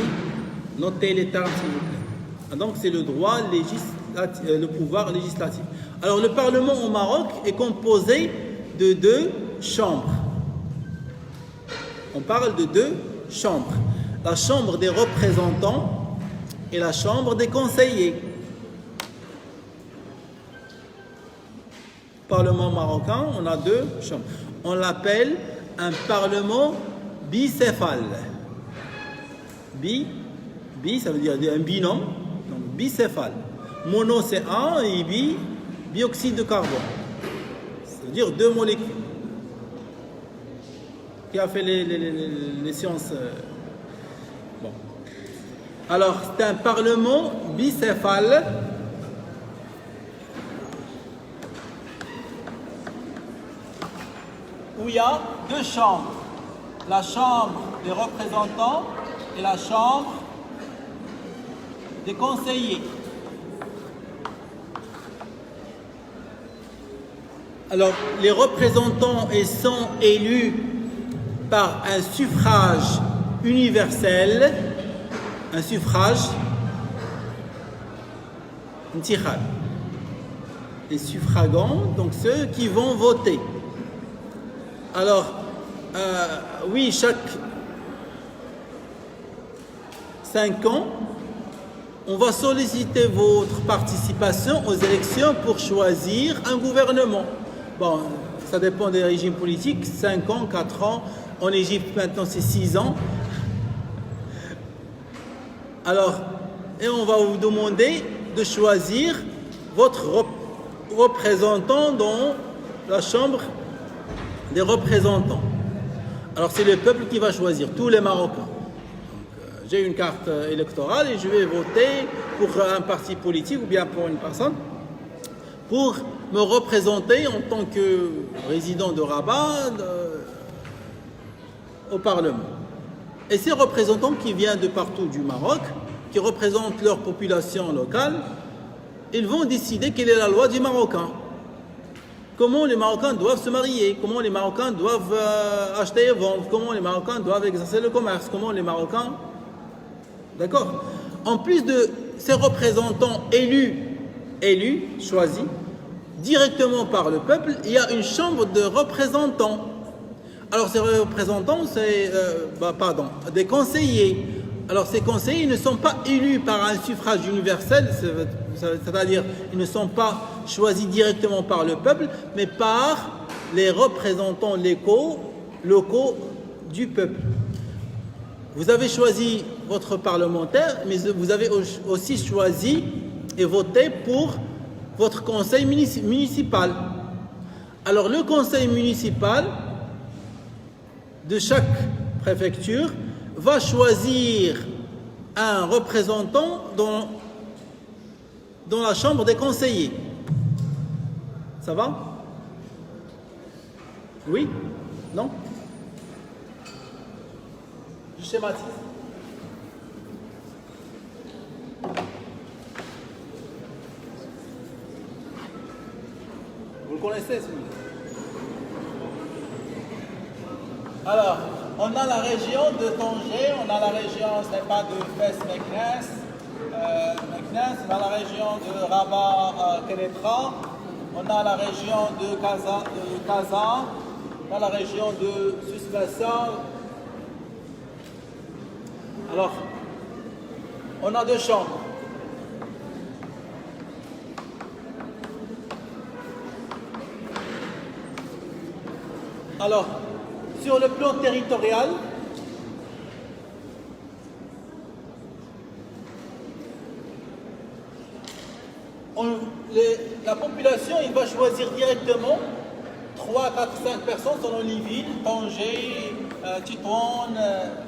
notez les termes s'il vous plaît. Donc c'est le droit législatif, le pouvoir législatif. Alors le Parlement au Maroc est composé de 2 chambres. On parle de 2 chambres. La chambre des représentants et la chambre des conseillers. Parlement marocain, on a 2 chambres. On l'appelle un parlement bicéphale. Bi, ça veut dire un binôme, donc bicéphale. Mono, c'est 1 et bi, bioxyde de carbone. Ça veut dire 2 molécules. Qui a fait les sciences bon. Alors, c'est un parlement bicéphale où il y a 2 chambres. La chambre des représentants et la chambre des conseillers. Alors, les représentants sont élus par un suffrage universel, un suffrage intikhab. Les suffragants, donc ceux qui vont voter. Alors, oui, chaque 5 ans, on va solliciter votre participation aux élections pour choisir un gouvernement. Bon, ça dépend des régimes politiques, 5 ans, 4 ans. En Égypte, maintenant, c'est 6 ans. Alors, et on va vous demander de choisir votre représentant dans la Chambre des représentants. Alors, c'est le peuple qui va choisir, tous les Marocains. J'ai une carte électorale et je vais voter pour un parti politique ou bien pour une personne pour me représenter en tant que résident de Rabat au Parlement. Et ces représentants qui viennent de partout du Maroc, qui représentent leur population locale, ils vont décider quelle est la loi du Marocain. Comment les Marocains doivent se marier, comment les Marocains doivent acheter et vendre, comment les Marocains doivent exercer le commerce, comment les Marocains... D'accord? En plus de ces représentants élus, choisis, directement par le peuple, il y a une chambre de représentants. Alors ces représentants, c'est des conseillers. Alors ces conseillers ne sont pas élus par un suffrage universel, c'est-à-dire ils ne sont pas choisis directement par le peuple, mais par les représentants locaux du peuple. Vous avez choisi votre parlementaire, mais vous avez aussi choisi et voté pour votre conseil municipal. Alors le conseil municipal de chaque préfecture va choisir un représentant dans la chambre des conseillers. Ça va? Oui? Non? Je schématise. Vous le connaissez celui-là? Alors, on a la région de Tanger, on a la région, ce n'est pas de Fès-Meknès, on a la région de Rabat-Kénétra, on a la région de Kazan, on a la région de Susmassa. Alors, on a 2 chambres. Alors, sur le plan territorial, la population il va choisir directement 3, 4, 5 personnes selon les villes, Tanger, Tétouan,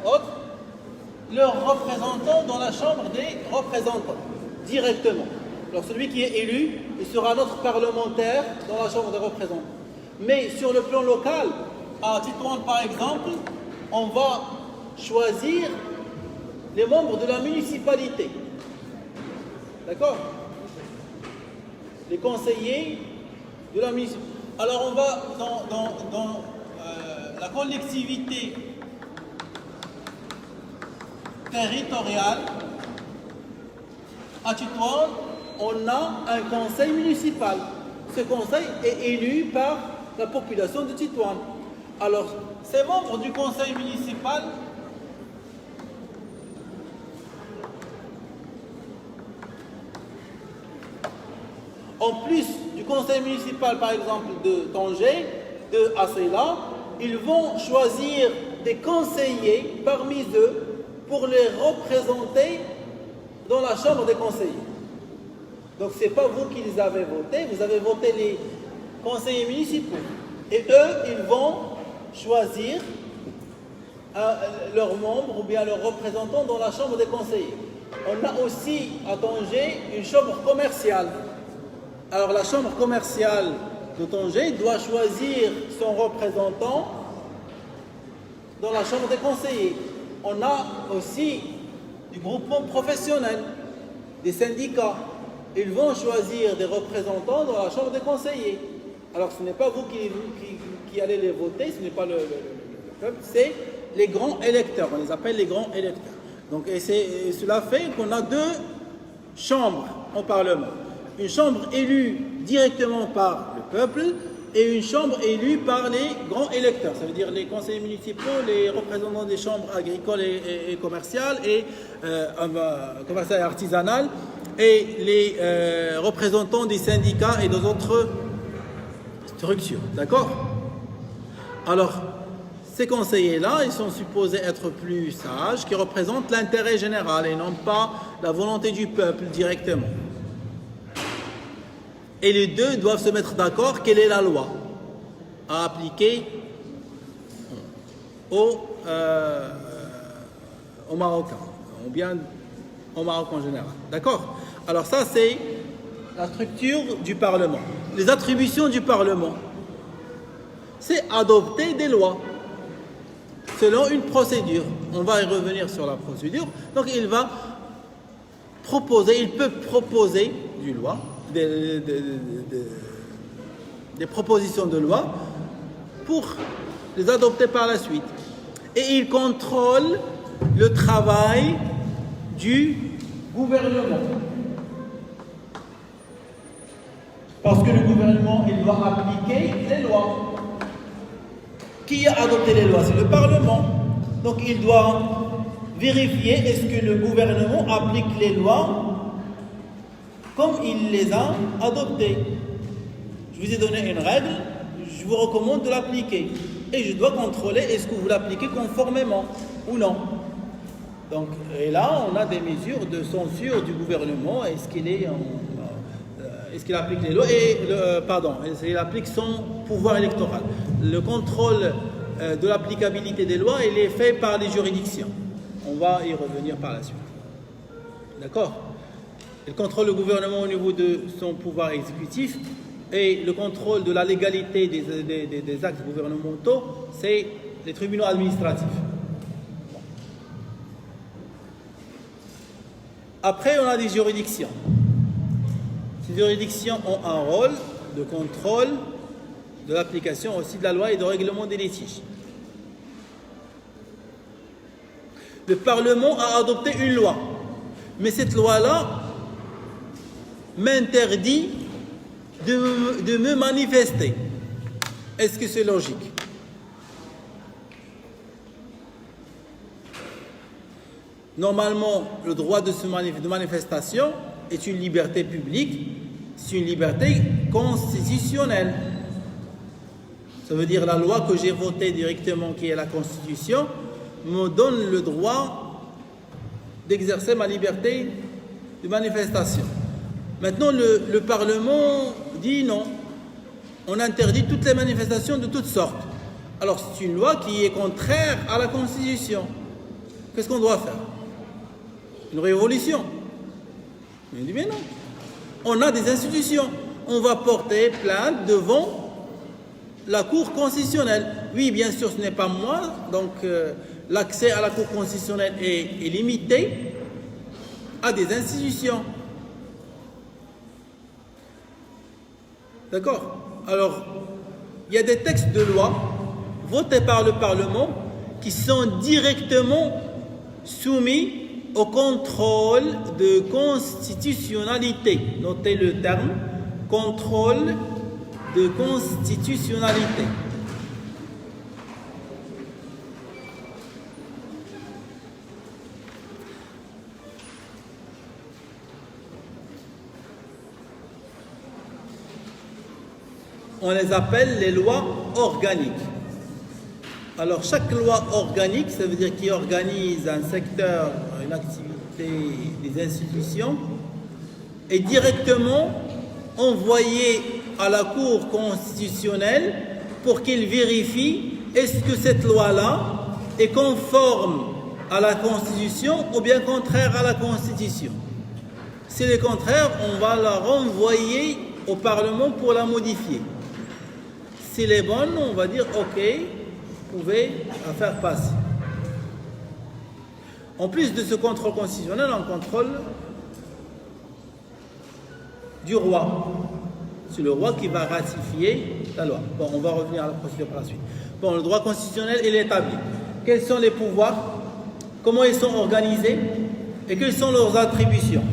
autres, leurs représentants dans la chambre des représentants, directement. Alors celui qui est élu, il sera notre parlementaire dans la chambre des représentants. Mais sur le plan local, à Tétouan par exemple, on va choisir les membres de la municipalité. D'accord? Les conseillers de la municipalité. Alors on va dans la collectivité territoriale. À Tétouan, on a un conseil municipal. Ce conseil est élu par la population de Tétouan. Alors, ces membres du conseil municipal en plus du conseil municipal, par exemple, de Tanger, de Asséla, ils vont choisir des conseillers parmi eux pour les représenter dans la chambre des conseillers. Donc, ce n'est pas vous qui les avez votés, vous avez voté les conseillers municipaux. Et eux, ils vont choisir leurs membres ou bien leurs représentants dans la chambre des conseillers. On a aussi à Tanger une chambre commerciale. Alors la chambre commerciale de Tanger doit choisir son représentant dans la chambre des conseillers. On a aussi du groupement professionnel, des syndicats. Ils vont choisir des représentants dans la chambre des conseillers. Alors ce n'est pas vous qui allez les voter, ce n'est pas le peuple, c'est les grands électeurs, on les appelle les grands électeurs. Donc, et cela fait qu'on a 2 chambres au Parlement. Une chambre élue directement par le peuple et une chambre élue par les grands électeurs. Ça veut dire les conseillers municipaux, les représentants des chambres agricoles et commerciales et commerciales et artisanales et les représentants des syndicats et des autres structures. D'accord? Alors, ces conseillers-là, ils sont supposés être plus sages, qui représentent l'intérêt général et non pas la volonté du peuple directement. Et les deux doivent se mettre d'accord quelle est la loi à appliquer aux Marocains, ou bien au Maroc en général. D'accord? Alors ça, c'est la structure du Parlement. Les attributions du Parlement, c'est adopter des lois selon une procédure. On va y revenir sur la procédure. Donc il peut proposer des lois, des propositions de loi pour les adopter par la suite. Et il contrôle le travail du gouvernement. Parce que le gouvernement, il doit appliquer les lois. Qui a adopté les lois? C'est le Parlement. Donc il doit vérifier est-ce que le gouvernement applique les lois comme il les a adoptées. Je vous ai donné une règle, je vous recommande de l'appliquer. Et je dois contrôler est-ce que vous l'appliquez conformément ou non. Donc, et là, on a des mesures de censure du gouvernement. Est-ce qu'il applique les lois est-ce qu'il applique son pouvoir électoral. Le contrôle de l'applicabilité des lois, il est fait par les juridictions. On va y revenir par la suite. D'accord? Il contrôle le gouvernement au niveau de son pouvoir exécutif et le contrôle de la légalité des actes gouvernementaux, c'est les tribunaux administratifs. Après, on a des juridictions. Ces juridictions ont un rôle de contrôle de l'application aussi de la loi et de règlement des litiges. Le Parlement a adopté une loi, mais cette loi-là m'interdit de me manifester. Est-ce que c'est logique? Normalement, le droit de manifestation est une liberté publique, c'est une liberté constitutionnelle. Ça veut dire la loi que j'ai votée directement, qui est la Constitution, me donne le droit d'exercer ma liberté de manifestation. Maintenant, le Parlement dit non. On interdit toutes les manifestations de toutes sortes. Alors, c'est une loi qui est contraire à la Constitution. Qu'est-ce qu'on doit faire? Une révolution? Il dit, mais non. On a des institutions. On va porter plainte devant la Cour constitutionnelle. Oui, bien sûr, ce n'est pas moi. Donc, l'accès à la Cour constitutionnelle est limité à des institutions. D'accord? Alors, il y a des textes de loi votés par le Parlement qui sont directement soumis au contrôle de constitutionnalité. Notez le terme, contrôle de constitutionnalité. On les appelle les lois organiques. Alors, chaque loi organique, ça veut dire qui organise un secteur, une activité des institutions, est directement envoyée à la Cour constitutionnelle pour qu'il vérifie est-ce que cette loi-là est conforme à la Constitution ou bien contraire à la Constitution. Si c'est le contraire, on va la renvoyer au Parlement pour la modifier. Si elle est bonne, on va dire ok, vous pouvez la faire passer. En plus de ce contrôle constitutionnel, on contrôle du roi. C'est le roi qui va ratifier la loi. Bon, on va revenir à la procédure par la suite. Bon, le droit constitutionnel, il est établi. Quels sont les pouvoirs? Comment ils sont organisés? Et quelles sont leurs attributions?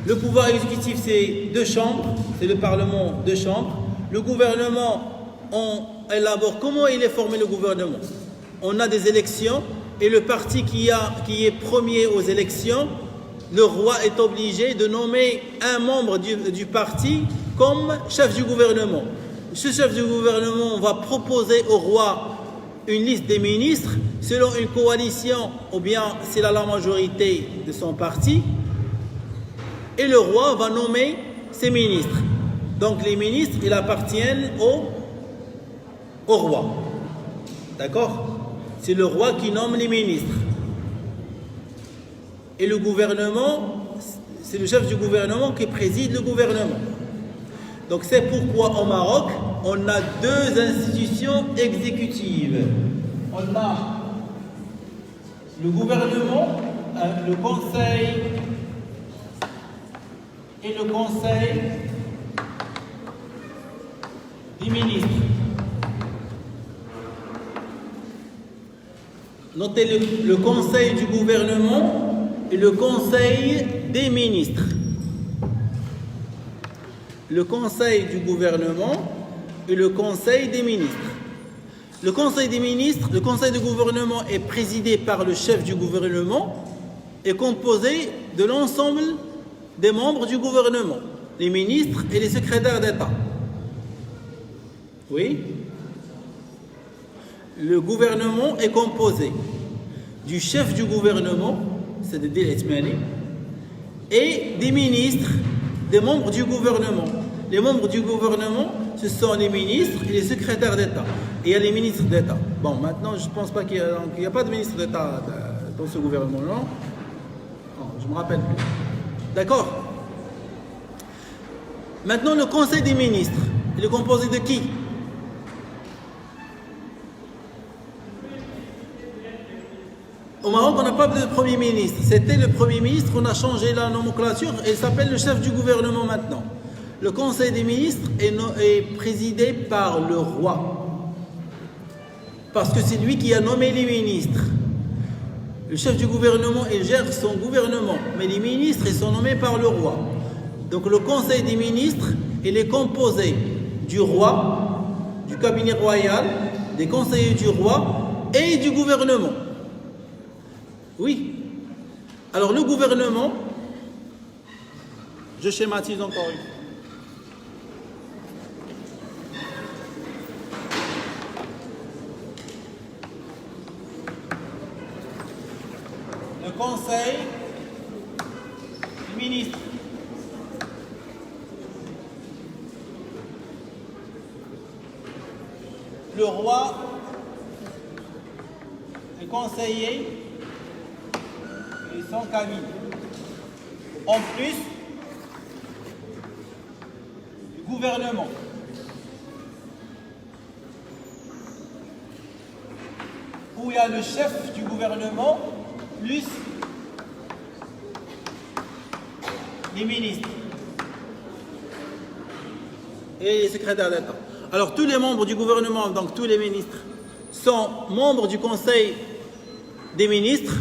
Le pouvoir exécutif, c'est 2 chambres. C'est le Parlement, 2 chambres. Le gouvernement, on élabore comment il est formé le gouvernement. On a des élections et le parti qui est premier aux élections, le roi est obligé de nommer un membre du parti comme chef du gouvernement. Ce chef du gouvernement va proposer au roi une liste des ministres selon une coalition ou bien s'il a la majorité de son parti et le roi va nommer ses ministres. Donc les ministres, ils appartiennent au roi. D'accord? C'est le roi qui nomme les ministres. Et le gouvernement, c'est le chef du gouvernement qui préside le gouvernement. Donc c'est pourquoi au Maroc, on a 2 institutions exécutives. On a le gouvernement, le conseil et le conseil des ministres. Notez le conseil du gouvernement et le conseil des ministres. Le conseil du gouvernement et le conseil des ministres. Le Conseil des ministres, le Conseil de gouvernement est présidé par le chef du gouvernement et composé de l'ensemble des membres du gouvernement, les ministres et les secrétaires d'État. Oui. Le gouvernement est composé du chef du gouvernement, c'est-à-dire l'Etmani, et des ministres, des membres du gouvernement. Les membres du gouvernement, ce sont les ministres et les secrétaires d'État. Et il y a les ministres d'État. Bon, maintenant, je ne pense pas qu'il n'y a pas de ministre d'État dans ce gouvernement, non? Non, je ne me rappelle plus. D'accord? Maintenant, le Conseil des ministres, il est composé de qui? Au Maroc, on n'a pas de Premier ministre. C'était le Premier ministre, on a changé la nomenclature et il s'appelle le chef du gouvernement maintenant. Le Conseil des ministres est présidé par le roi. Parce que c'est lui qui a nommé les ministres. Le chef du gouvernement, il gère son gouvernement. Mais les ministres, ils sont nommés par le roi. Donc le Conseil des ministres, il est composé du roi, du cabinet royal, des conseillers du roi et du gouvernement. Oui. Alors le gouvernement, je schématise encore une fois. Le Conseil des ministres. Le roi, les conseillers et son cabinet. En plus du gouvernement. Où il y a le chef du gouvernement plus les ministres et les secrétaires d'État. Alors tous les membres du gouvernement, donc tous les ministres, sont membres du Conseil des ministres,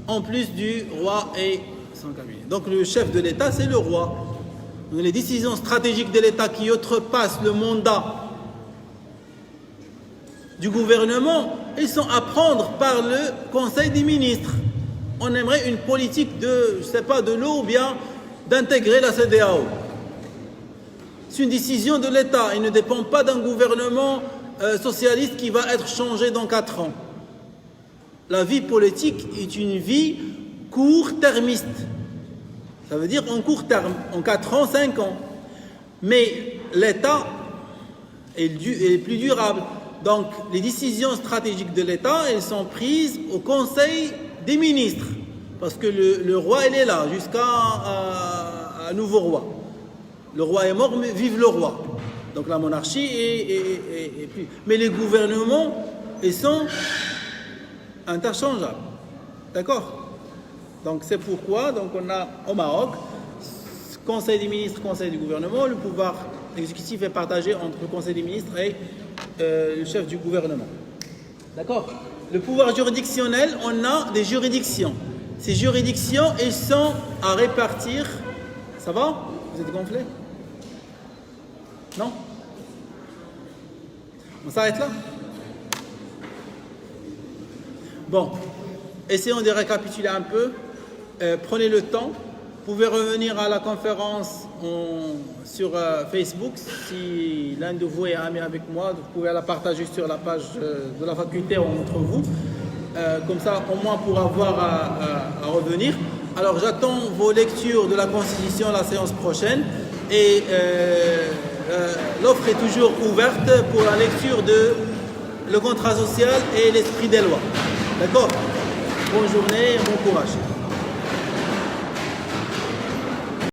en plus du roi et son cabinet. Donc le chef de l'État, c'est le roi. Donc, les décisions stratégiques de l'État qui outrepassent le mandat du gouvernement, ils sont à prendre par le Conseil des ministres. On aimerait une politique de, je sais pas, de l'eau ou bien d'intégrer la CEDEAO. C'est une décision de l'État. Il ne dépend pas d'un gouvernement socialiste qui va être changé dans 4 ans. La vie politique est une vie court-termiste. Ça veut dire en court terme, en 4 ans, 5 ans. Mais l'État est plus durable. Donc, les décisions stratégiques de l'État, elles sont prises au Conseil des ministres. Parce que le roi, il est là, jusqu'à un nouveau roi. Le roi est mort, mais vive le roi. Donc, la monarchie est plus... Mais les gouvernements, ils sont interchangeables. D'accord? Donc, c'est pourquoi donc, on a au Maroc, Conseil des ministres, Conseil du gouvernement, le pouvoir exécutif est partagé entre le Conseil des ministres et le chef du gouvernement. D'accord? Le pouvoir juridictionnel, on a des juridictions. Ces juridictions, elles sont à répartir. Ça va? Vous êtes gonflés? Non? On s'arrête là? Bon, essayons de récapituler un peu. Prenez le temps. Vous pouvez revenir à la conférence sur Facebook. Si l'un de vous est ami avec moi, vous pouvez la partager sur la page de la faculté entre vous. Comme ça, au moins, pour avoir à revenir. Alors, j'attends vos lectures de la Constitution la séance prochaine. Et l'offre est toujours ouverte pour la lecture de le contrat social et l'esprit des lois. D'accord? Bonne journée et bon courage.